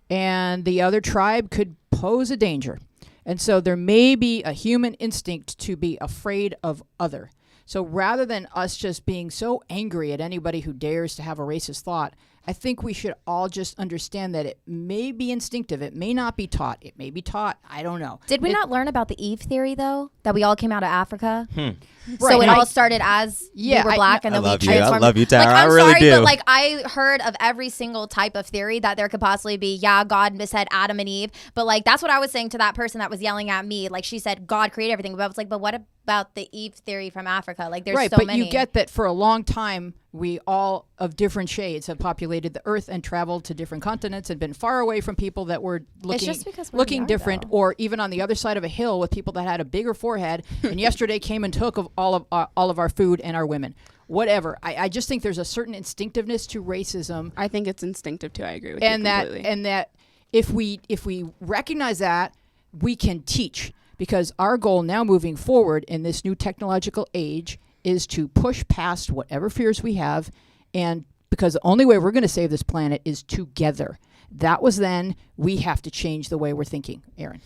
and the other tribe could pose a danger. And so there may be a human instinct to be afraid of other. So rather than us just being so angry at anybody who dares to have a racist thought, I think we should all just understand that it may be instinctive. It may not be taught. It may be taught. I don't know. Did we not learn about the Eve theory, though? That we all came out of Africa? Right. So it all started as we were black, and then we transformed. I love you, Tara. Like, I really do. But I heard of every single type of theory that there could possibly be. Yeah, God misled Adam and Eve. But that's what I was saying to that person that was yelling at me. Like, she said God created everything. But I was like, but what about the Eve theory from Africa. Like there's right, so but many. you get that for a long time, we all of different shades have populated the earth and traveled to different continents and been far away from people that were looking just because where we looking are, different, though. or even on the other side of a hill with people that had a bigger forehead. And yesterday came and took of all of our food and our women. Whatever. I just think there's a certain instinctiveness to racism, I think it's instinctive too. I agree with and you that completely. and that if we recognize that, we can teach. Because our goal now moving forward in this new technological age is to push past whatever fears we have, and because the only way we're going to save this planet is together. That was then. We have to change the way we're thinking. Aaron.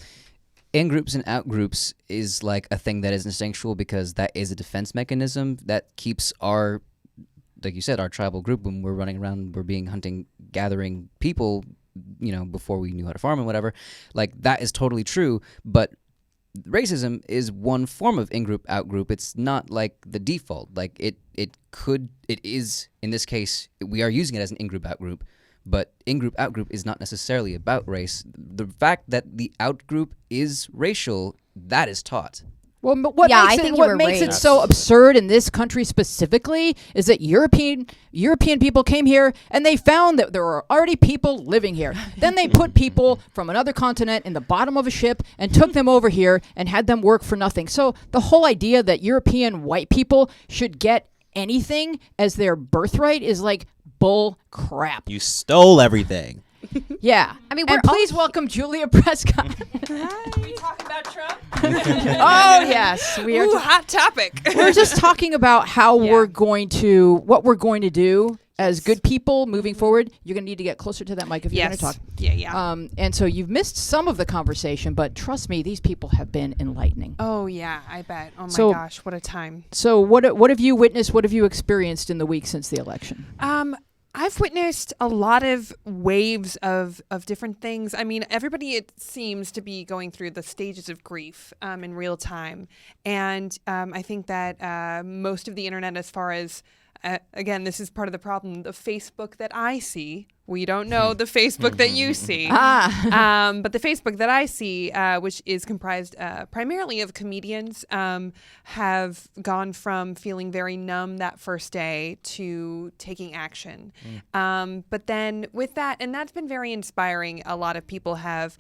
In groups and out groups is like a thing that is instinctual because that is a defense mechanism that keeps our, like you said, our tribal group when we're running around, we're being hunting, gathering people, before we knew how to farm and whatever. Like that is totally true, but racism is one form of in-group, out-group. It's not like the default. Like it is, in this case, we are using it as an in-group, out-group, but in-group, out-group is not necessarily about race. The fact that the out-group is racial, that is taught. Well, but what Yeah, I makes, think it, you what were makes it raised. so absurd in this country specifically is that European people came here and they found that there were already people living here. Then they put people from another continent in the bottom of a ship and took them over here and had them work for nothing. So the whole idea that European white people should get anything as their birthright is like bull crap. You stole everything. Yeah. I mean, and we're all- please welcome Julia Prescott. We talking about Trump? Oh, yes. We are. Ooh, hot topic. We're just talking about how Yeah. what we're going to do as good people moving forward. You're going to need to get closer to that mic if you're going Yes. to talk. Yeah. And so you've missed some of the conversation, but trust me, these people have been enlightening. Oh yeah, I bet. Oh my So- gosh, what a time. So what have you witnessed? What have you experienced in the week since the election? I've witnessed a lot of waves of different things. I mean, everybody, it seems to be going through the stages of grief in real time. And I think that most of the internet, as far as, again, this is part of the problem, the Facebook that I see, we don't know the Facebook that you see. But the Facebook that I see, which is comprised primarily of comedians, have gone from feeling very numb that first day to taking action. But then with that, and that's been very inspiring. A lot of people have,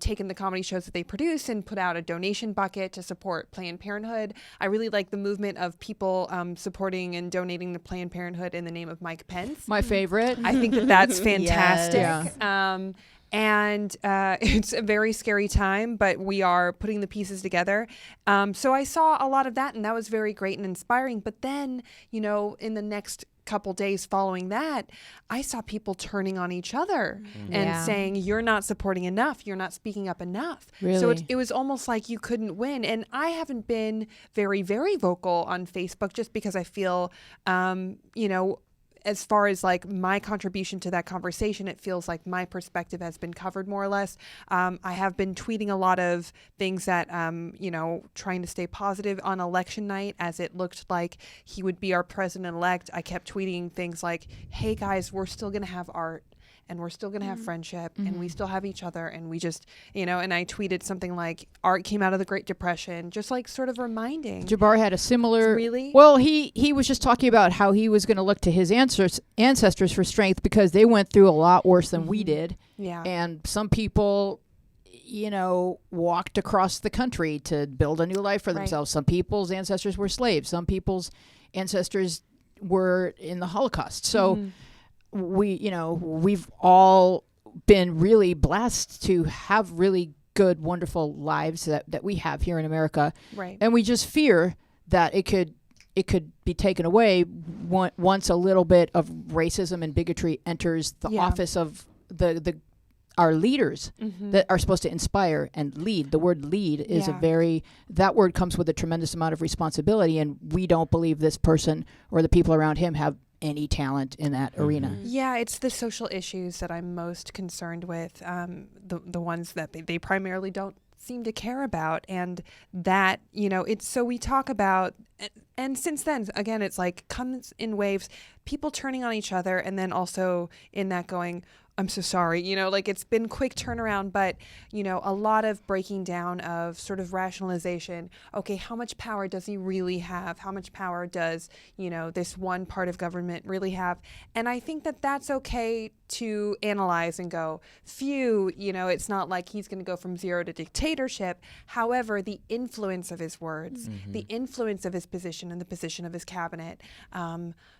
taken the comedy shows that they produce and put out a donation bucket to support Planned Parenthood. I really like the movement of people supporting and donating to Planned Parenthood in the name of Mike Pence. My favorite. I think that's fantastic. Yes. And it's a very scary time, but we are putting the pieces together. So I saw a lot of that, and that was very great and inspiring. But then, in the next couple days following that, I saw people turning on each other and Yeah. saying, you're not supporting enough. You're not speaking up enough. So Really? it was almost like you couldn't win. And I haven't been very, very vocal on Facebook just because I feel, as far as like my contribution to that conversation, it feels like my perspective has been covered more or less. I have been tweeting a lot of things that, trying to stay positive on election night, as it looked like he would be our president-elect. I kept tweeting things like, hey guys, we're still going to have art, and we're still going to have friendship, and we still have each other, and we just, and I tweeted something like, art came out of the Great Depression, just like sort of reminding. Jabbar had a similar. Really? Well, he was just talking about how he was going to look to his ancestors for strength because they went through a lot worse than we did. Yeah. And some people, walked across the country to build a new life for Right. themselves. Some people's ancestors were slaves. Some people's ancestors were in the Holocaust. So we've all been really blessed to have really good, wonderful lives that we have here in America. Right. And we just fear that it could be taken away once a little bit of racism and bigotry enters the Yeah. office of our leaders that are supposed to inspire and lead. The word lead is Yeah. that word comes with a tremendous amount of responsibility, and we don't believe this person or the people around him have any talent in that arena. Yeah, it's the social issues that I'm most concerned with, the ones that they primarily don't seem to care about. And that, it's so we talk about and since then, again, it's like comes in waves, people turning on each other, and then also in that going, I'm so sorry, like it's been quick turnaround, but, a lot of breaking down of sort of rationalization. Okay, how much power does he really have? How much power does, this one part of government really have? And I think that that's okay to analyze and go, phew, it's not like he's going to go from zero to dictatorship. However, the influence of his words, the influence of his position and the position of his cabinet,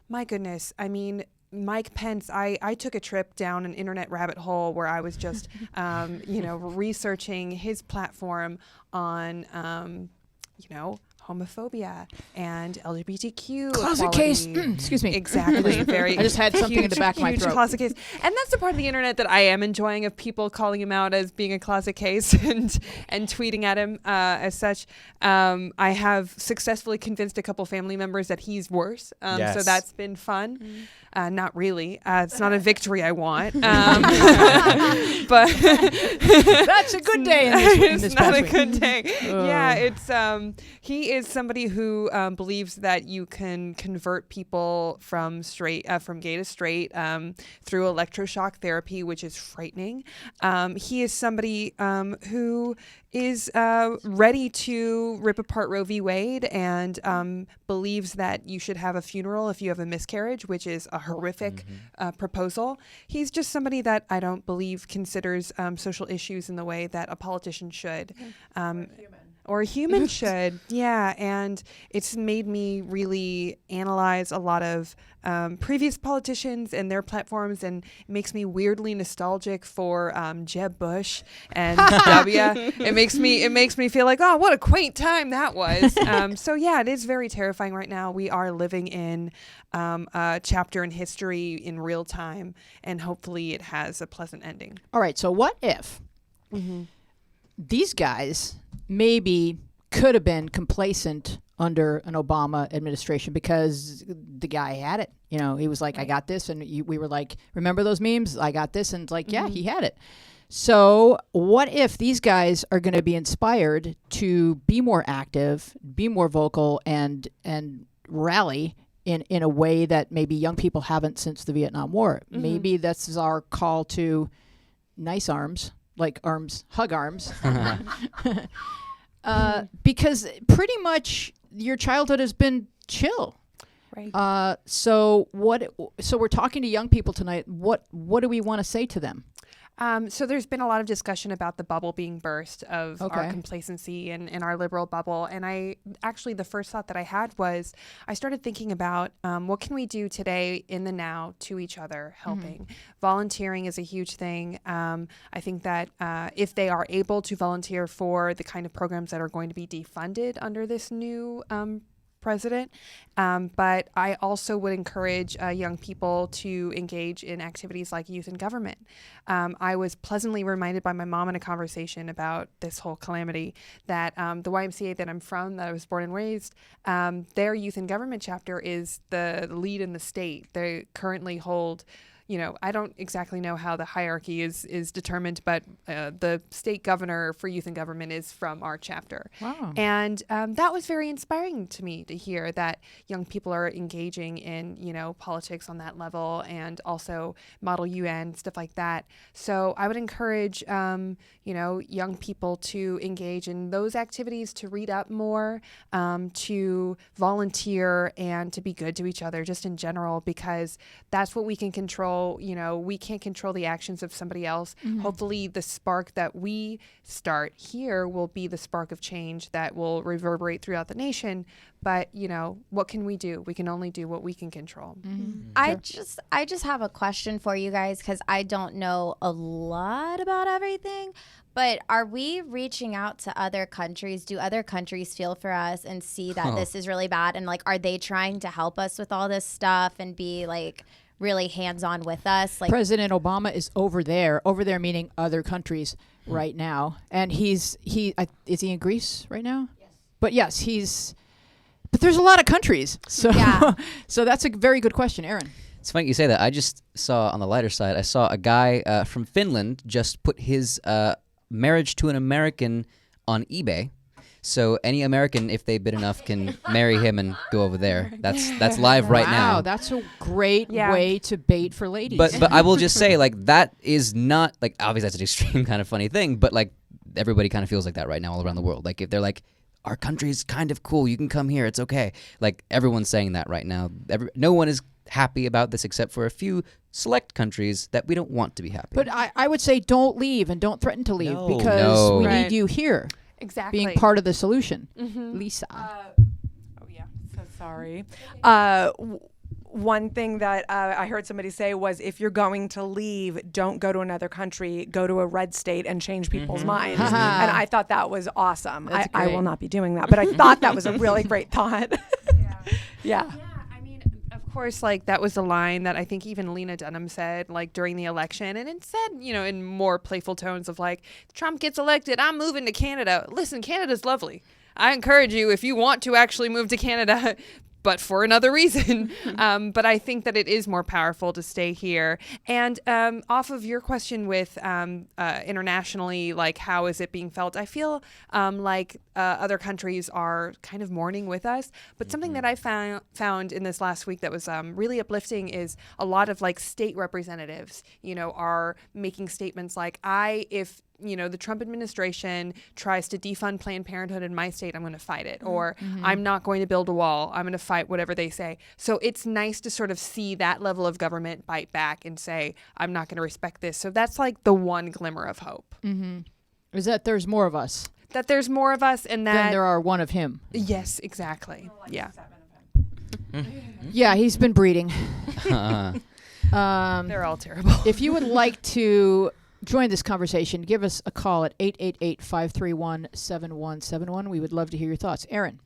my goodness, I mean, Mike Pence, I took a trip down an internet rabbit hole where I was just, researching his platform on, homophobia and LGBTQ Closet case. equality. Excuse me. Exactly. Very. I just had something in the back of my huge throat. closet case, and that's the part of the internet that I am enjoying, of people calling him out as being a closet case and tweeting at him as such. I have successfully convinced a couple family members that he's worse, so that's been fun. Not really. It's not a victory I want, but That's a good day in this it's not past a week. good day. Yeah, it's he is somebody who believes that you can convert people from gay to straight through electroshock therapy, which is frightening. He is somebody who is ready to rip apart Roe v. Wade and believes that you should have a funeral if you have a miscarriage, which is a horrific proposal. He's just somebody that I don't believe considers social issues in the way that a politician should. Or a human should. Yeah, and it's made me really analyze a lot of previous politicians and their platforms, and it makes me weirdly nostalgic for Jeb Bush and W. It makes me feel like, oh, what a quaint time that was. So yeah, it is very terrifying right now. We are living in a chapter in history in real time, and hopefully it has a pleasant ending. All right, so what if these guys maybe could have been complacent under an Obama administration because the guy had it? He was like, I got this. And we were like, remember those memes? I got this. And it's like, yeah, he had it. So what if these guys are going to be inspired to be more active, be more vocal, and rally in a way that maybe young people haven't since the Vietnam War? Maybe this is our call to nice arms. Like arms, hug arms, because pretty much your childhood has been chill. Right. So we're talking to young people tonight. What do we want to say to them? So there's been a lot of discussion about the bubble being burst of our complacency and our liberal bubble. And the first thought that I had was, I started thinking about what can we do today in the now to each other, helping. Volunteering is a huge thing. I think that if they are able to volunteer for the kind of programs that are going to be defunded under this new president. But I also would encourage young people to engage in activities like youth in government. I was pleasantly reminded by my mom in a conversation about this whole calamity that the YMCA that I'm from, that I was born and raised, their youth in government chapter is the lead in the state. They currently hold, I don't exactly know how the hierarchy is determined, but the state governor for youth and government is from our chapter. Wow. And that was very inspiring to me to hear that young people are engaging in, politics on that level, and also Model UN, stuff like that. So I would encourage, young people to engage in those activities, to read up more, to volunteer, and to be good to each other just in general, because that's what we can control. We can't control the actions of somebody else. Hopefully the spark that we start here will be the spark of change that will reverberate throughout the nation. But, what can we do? We can only do what we can control. I just have a question for you guys, because I don't know a lot about everything. But are we reaching out to other countries? Do other countries feel for us and see that this is really bad? And are they trying to help us with all this stuff and be really hands-on with us? President Obama is over there meaning other countries right now. And is he in Greece right now? Yes. But yes, but there's a lot of countries. So Yeah. So that's a very good question, Aaron. It's funny you say that. I just saw, on the lighter side, I saw a guy from Finland just put his marriage to an American on eBay. So any American, if they've been enough, can marry him and go over there. That's live right now. Wow, that's a great Yeah. way to bait for ladies. But I will just say, like, that is not, like, obviously that's an extreme kind of funny thing, but, like, everybody kind of feels like that right now all around the world. Like, if they're like, our country's kind of cool, you can come here, it's okay. Like, everyone's saying that right now. No one is happy about this except for a few select countries that we don't want to be happy. But I would say don't leave and don't threaten to leave No. because No. we Right. need you here Exactly. being part of the solution. Mhm. Lisa. Oh yeah, so sorry. One thing that I heard somebody say was, if you're going to leave, don't go to another country, go to a red state and change people's minds. And I thought that was awesome. That's I will great. not be doing that, but I thought that was a really great thought. Yeah. Yeah, I mean, of course, like that was a line that I think even Lena Dunham said, like during the election, and it said, you know, in more playful tones of like, Trump gets elected, I'm moving to Canada. Listen, Canada's lovely. I encourage you, if you want to actually move to Canada, but for another reason. But I think that it is more powerful to stay here. And off of your question with internationally, like how is it being felt? I feel like other countries are kind of mourning with us. But something that I found in this last week that was really uplifting is a lot of like state representatives, you know, are making statements like, if you know, the Trump administration tries to defund Planned Parenthood in my state, I'm going to fight it. Or I'm not going to build a wall. I'm going to fight whatever they say. So it's nice to sort of see that level of government bite back and say, I'm not going to respect this. So that's like the one glimmer of hope. Is that there's more of us That there's more of us and than that. there are one of him. Yes, exactly. Yeah. Yeah, he's been breeding. They're all terrible. If you would like to join this conversation, give us a call at 888-531-7171. We would love to hear your thoughts. Aaron.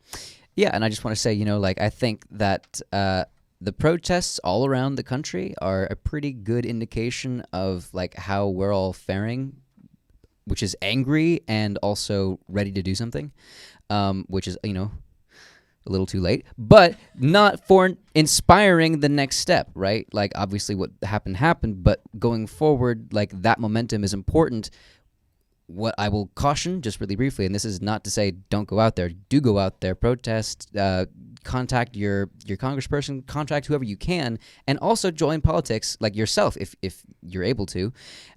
Yeah, and I just want to say, you know, like, I think that the protests all around the country are a pretty good indication of, like, how we're all faring, which is angry and also ready to do something, which is, you know, a little too late, but not for inspiring the next step, right? Like, obviously what happened, but going forward, like, that momentum is important. What I will caution, just really briefly, and this is not to say don't go out there, do go out there, protest, contact your congressperson, contact whoever you can, and also join politics, like yourself, if you're able to,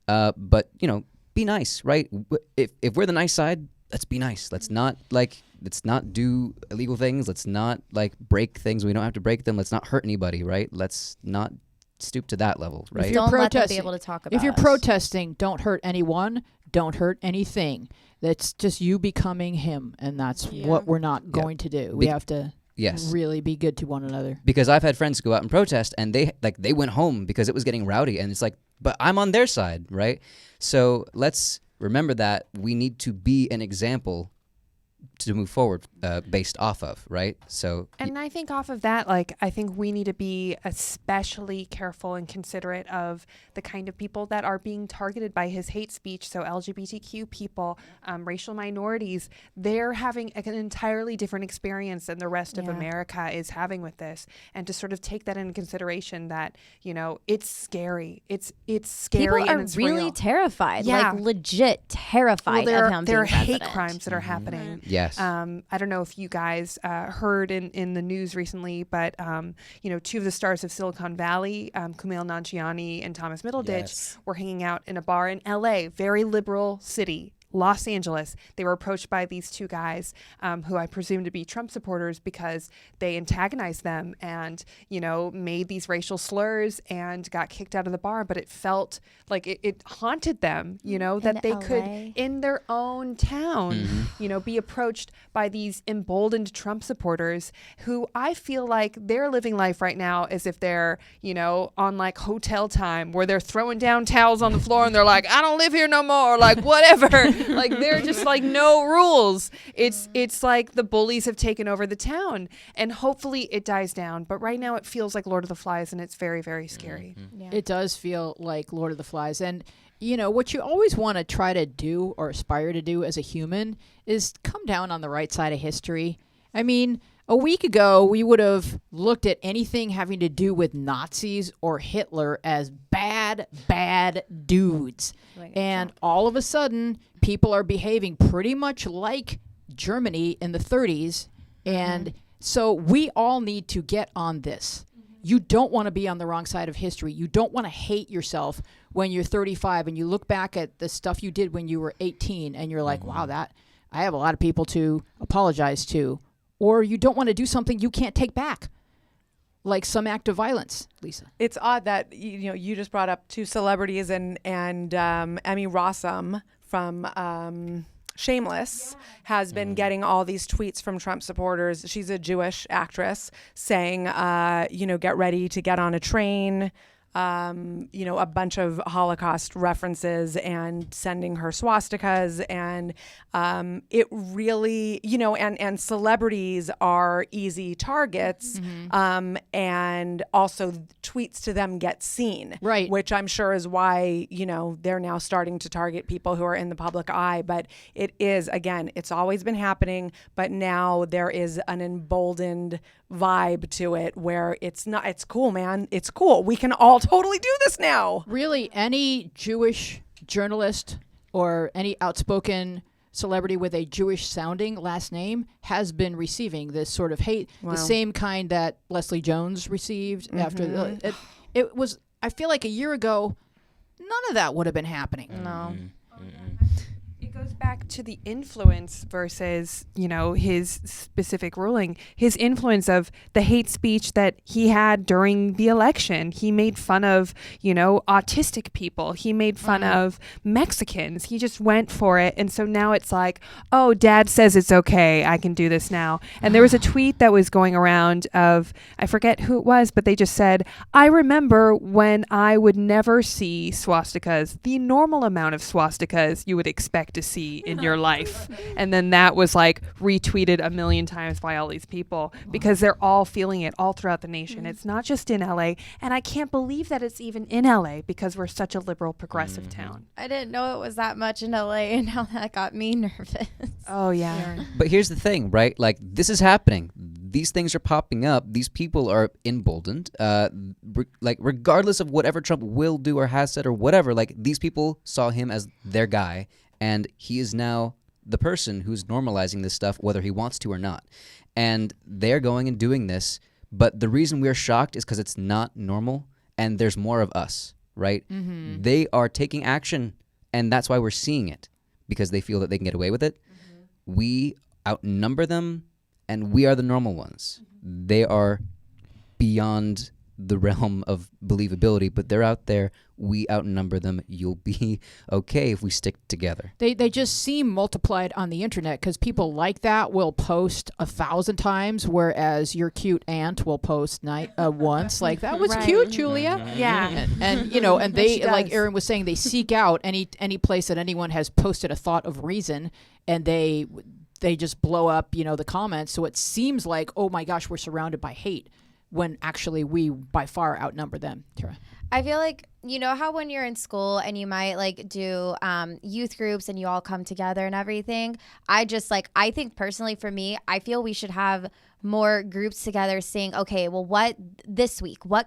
but, you know, be nice, right? If we're the nice side, let's be nice. Let's not do illegal things. Let's not like break things. We don't have to break them. Let's not hurt anybody, right? Let's not stoop to that level, right? you're Don't let them be protesting- able to talk about If you're us. protesting, don't hurt anyone, don't hurt anything. That's just you becoming him, and that's what we're not going to do. We have to Yes. really be good to one another. Because I've had friends go out and protest, and they went home because it was getting rowdy, and it's like, but I'm on their side, right? So let's remember that we need to be an example to move forward based off of, right? So And I think off of that, like, I think we need to be especially careful and considerate of the kind of people that are being targeted by his hate speech. So LGBTQ people, racial minorities, they're having an entirely different experience than the rest of America is having with this. And to sort of take that into consideration that, you know, it's scary. It's scary People and are it's really real. terrified, Yeah. like legit terrified Well, of him there are being hate president. crimes that are happening. yes. I don't know if you guys heard in the news recently, but you know, two of the stars of Silicon Valley, Kumail Nanjiani and Thomas Middleditch, were hanging out in a bar in LA, very liberal city. Los Angeles. They were approached by these two guys who I presume to be Trump supporters because they antagonized them and, you know, made these racial slurs and got kicked out of the bar. But it felt like it haunted them, you know, that they could, LA. in their own town, you know, be approached by these emboldened Trump supporters who I feel like they're living life right now as if they're, you know, on like hotel time where they're throwing down towels on the floor and they're like, I don't live here no more, like whatever. Like they're just like no rules. It's like the bullies have taken over the town, and hopefully it dies down. But right now it feels like Lord of the Flies, and it's very, very scary. Yeah. It does feel like Lord of the Flies. And, you know, what you always want to try to do or aspire to do as a human is come down on the right side of history. I mean, a week ago, we would have looked at anything having to do with Nazis or Hitler as bad dudes. Like And all of a sudden, people are behaving pretty much like Germany in the 30s. And so we all need to get on this. You don't want to be on the wrong side of history. You don't want to hate yourself when you're 35 and you look back at the stuff you did when you were 18 and you're like, wow, that I have a lot of people to apologize to. Or you don't want to do something you can't take back, like some act of violence. Lisa. It's odd that you just brought up two celebrities and Emmy Rossum from Shameless has been getting all these tweets from Trump supporters. She's a Jewish actress saying, get ready to get on a train. A bunch of Holocaust references and sending her swastikas. And it really, and celebrities are easy targets. And also tweets to them get seen. Right. Which I'm sure is why, they're now starting to target people who are in the public eye. But it is, again, it's always been happening. But now there is an emboldened vibe to it where it's cool, man. It's cool. We can all totally do this now. Really, any Jewish journalist or any outspoken celebrity with a Jewish sounding last name has been receiving this sort of hate, the same kind that Leslie Jones received after it was, I feel like a year ago, none of that would have been happening. No. It goes back to the influence versus, his specific ruling. His influence of the hate speech that he had during the election. He made fun of, autistic people. He made fun of Mexicans. He just went for it. And so now it's like, oh, Dad says it's okay. I can do this now. And there was a tweet that was going around of, I forget who it was, but they just said, I remember when I would never see swastikas, the normal amount of swastikas you would expect to see in your life. And then that was like retweeted a million times by all these people because they're all feeling it all throughout the nation. It's not just in LA. And I can't believe that it's even in LA because we're such a liberal, progressive town. I didn't know it was that much in LA, and now that got me nervous. Oh, yeah. But here's the thing, right? Like, this is happening. These things are popping up. These people are emboldened. Regardless of whatever Trump will do or has said or whatever, like, these people saw him as their guy. And he is now the person who's normalizing this stuff, whether he wants to or not. And they're going and doing this. But the reason we're shocked is because it's not normal and there's more of us, right? They are taking action, and that's why we're seeing it, because they feel that they can get away with it. We outnumber them, and we are the normal ones. They are beyond the realm of believability, but they're out there. We outnumber them. You'll be okay if we stick together. They just seem multiplied on the internet because people like that will post 1,000 times, whereas your cute aunt will post once. Like, that was cute, Julia. Yeah. And they, like Erin was saying, they seek out any place that anyone has posted a thought of reason, and they just blow up, the comments. So it seems like, oh my gosh, we're surrounded by hate, when actually we by far outnumber them. Tara. I feel like, how when you're in school and you might like do youth groups and you all come together and everything. I think personally for me, I feel we should have more groups together saying, okay, well, what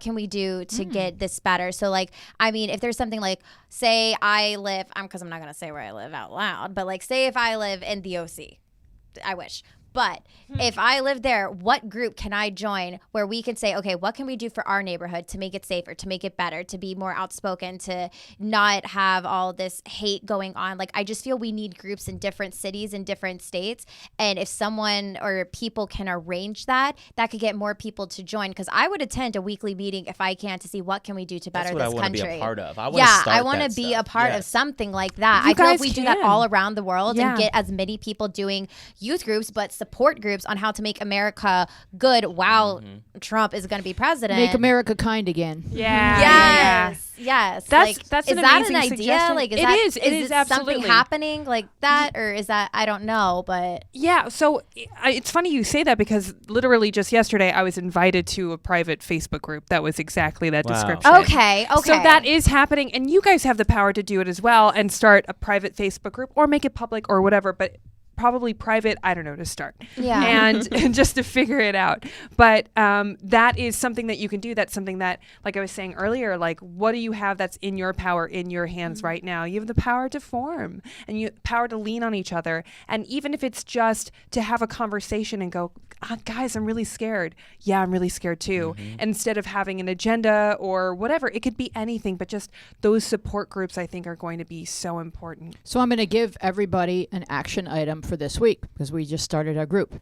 can we do to get this better? So like, I mean, if there's something like, say I live, because I'm not going to say where I live out loud, but like, say if I live in the OC, I wish. But if I live there, what group can I join where we can say, okay, what can we do for our neighborhood to make it safer, to make it better, to be more outspoken, to not have all this hate going on? Like, I just feel we need groups in different cities and different states. And if someone or people can arrange that could get more people to join. Because I would attend a weekly meeting if I can to see what can we do to better That's what this I want country. to be a part of. I want to be a part of something like that. I feel like we do that all around the world and get as many people doing youth groups, but support groups on how to make America good while Trump is going to be president. Make America kind again. Yes. That's is an that amazing an idea? suggestion. Like, It is absolutely something happening like that, or is that, I don't know, but yeah. So it's funny you say that because literally just yesterday I was invited to a private Facebook group that was exactly that description. Okay. So that is happening, and you guys have the power to do it as well and start a private Facebook group or make it public or whatever. But probably private, I don't know, to start. Yeah. And just to figure it out. But that is something that you can do. That's something that, like I was saying earlier, like, what do you have that's in your power, in your hands right now? You have the power to form, and you power to lean on each other. And even if it's just to have a conversation and go, guys, I'm really scared. Yeah, I'm really scared too. Instead of having an agenda or whatever, it could be anything, but just those support groups I think are going to be so important. So I'm going to give everybody an action item for this week because we just started our group.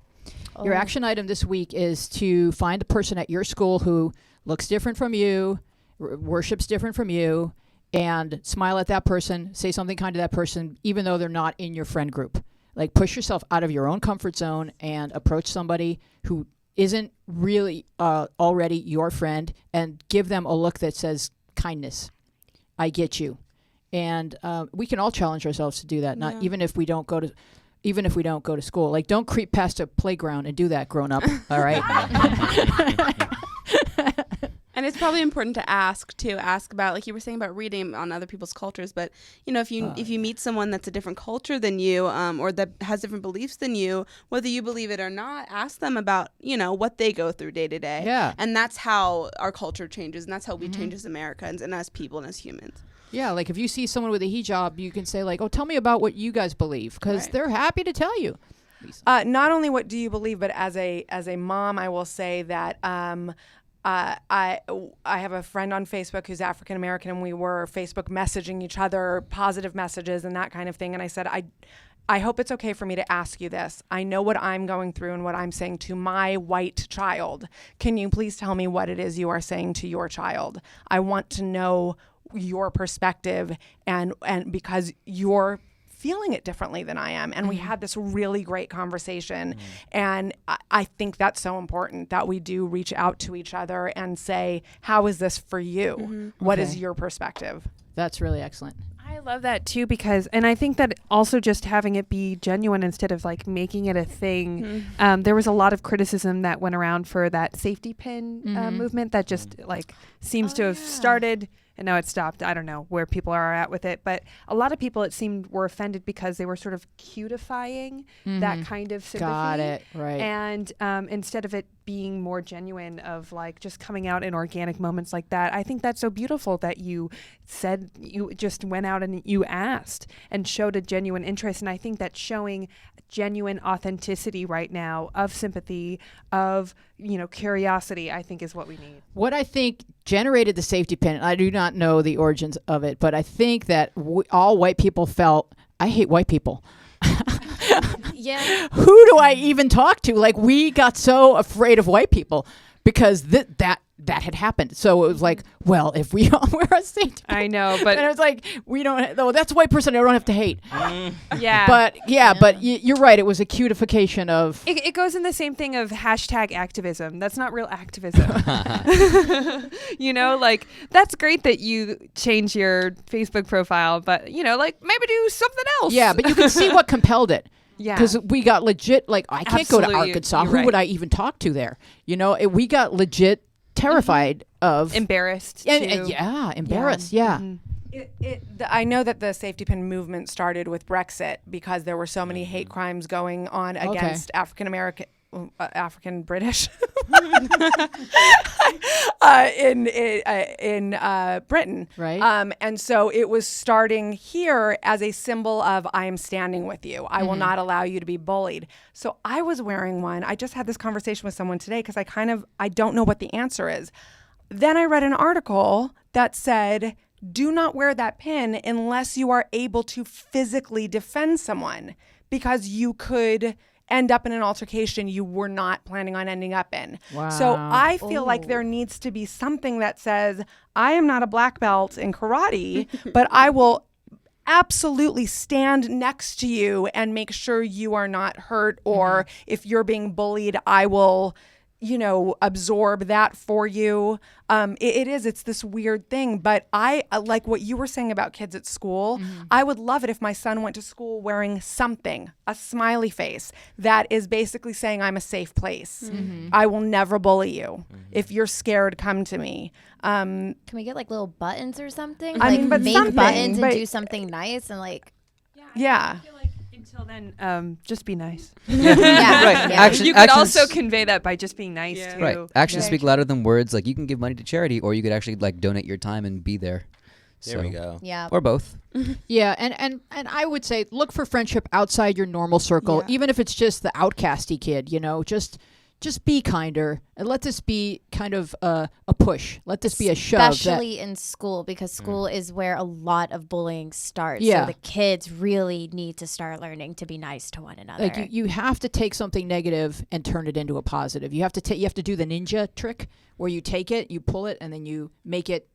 Your action item this week is to find a person at your school who looks different from you, worships different from you, and smile at that person, say something kind to that person, even though they're not in your friend group. Like, push yourself out of your own comfort zone and approach somebody who isn't really already your friend and give them a look that says kindness. I get you. And we can all challenge ourselves to do that. Not even if we don't go to school. Like, don't creep past a playground and do that, grown up. All right. And it's probably important to ask about, like you were saying, about reading on other people's cultures. But, you know, if you meet someone that's a different culture than you, or that has different beliefs than you, whether you believe it or not, ask them about, you know, what they go through day to day. Yeah. And that's how our culture changes, and that's how we change as Americans and as people and as humans. Yeah, like if you see someone with a hijab, you can say like, "Oh, tell me about what you guys believe," because Right. they're happy to tell you. Not only what do you believe, but as a mom, I will say that I have a friend on Facebook who's African American, and we were Facebook messaging each other positive messages and that kind of thing. And I said, I hope it's okay for me to ask you this. I know what I'm going through and what I'm saying to my white child. Can you please tell me what it is you are saying to your child? I want to know your perspective, and because you're feeling it differently than I am. And we had this really great conversation. And I think that's so important that we do reach out to each other and say, how is this for you? What is your perspective? That's really excellent. I love that too, because, and I think that also just having it be genuine instead of like making it a thing. There was a lot of criticism that went around for that safety pin movement that just like seems to have started and now it's stopped. I don't know where people are at with it, but a lot of people, it seemed, were offended because they were sort of cutifying that kind of sympathy. Got it. Right. And instead of it being more genuine, of like just coming out in organic moments like that, I think that's so beautiful that you said, you just went out and you asked and showed a genuine interest. And I think that showing genuine authenticity right now of sympathy, of, you know, curiosity, I think is what we need. What I think generated the safety pin, I do not know the origins of it, but I think that all white people felt, I hate white people. Yeah. Who do I even talk to? Like, we got so afraid of white people because that had happened. So it was like, well, if we all wear a safety pin. I know, but and it was like, we don't, oh, that's a white person I don't have to hate. yeah. But but you're right. It was a cutification of. It goes in the same thing of hashtag activism. That's not real activism. You know, like, that's great that you change your Facebook profile, but, you know, like, maybe do something else. Yeah, but you can see what compelled it. Yeah. Because we got legit, like, I can't go to Absolutely, Arkansas. you're Who right. would I even talk to there? You know, we got legit terrified of. Embarrassed. And, too. yeah, embarrassed. Yeah. I know that the safety pin movement started with Brexit because there were so many hate crimes going on against African British in Britain, Right. and so it was starting here as a symbol of I am standing with you. I will not allow you to be bullied. So I was wearing one. I just had this conversation with someone today because I don't know what the answer is. Then I read an article that said, do not wear that pin unless you are able to physically defend someone, because you could end up in an altercation you were not planning on ending up in. Wow. So I feel like there needs to be something that says, I am not a black belt in karate, but I will absolutely stand next to you and make sure you are not hurt, or if you're being bullied, I will, you know, absorb that for you. It's this weird thing, but I like what you were saying about kids at school. I would love it if my son went to school wearing something, a smiley face that is basically saying I'm a safe place. I will never bully you. If you're scared, come to me. Can we get like little buttons or something? I like mean, but make something, buttons and but- do something nice and like. Yeah. I feel like Until then, just be nice. Yeah. Right. Yeah. Action, You could actions, also convey that by just being nice too. right. Actions Very speak true. louder than words. Like you can give money to charity, or you could actually like donate your time and be there. There we go. Yeah. Or both. Yeah, and I would say look for friendship outside your normal circle, Yeah. even if it's just the outcasty kid. You know, just be kinder and let this be kind of a push. Let this be a shove. that- Especially in school, because school is where a lot of bullying starts. Yeah. So the kids really need to start learning to be nice to one another. Like you have to take something negative and turn it into a positive. You have to you have to do the ninja trick where you take it, you pull it, and then you make it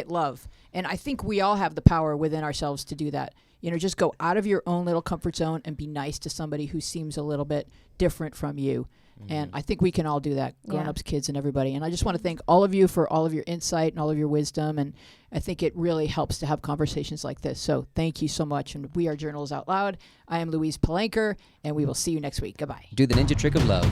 love. And I think we all have the power within ourselves to do that. You know, just go out of your own little comfort zone and be nice to somebody who seems a little bit different from you. And I think we can all do that, grown-ups, kids, and everybody. And I just want to thank all of you for all of your insight and all of your wisdom. And I think it really helps to have conversations like this. So thank you so much. And we are Journals Out Loud. I am Louise Palanker, and we will see you next week. Goodbye. Do the ninja trick of love.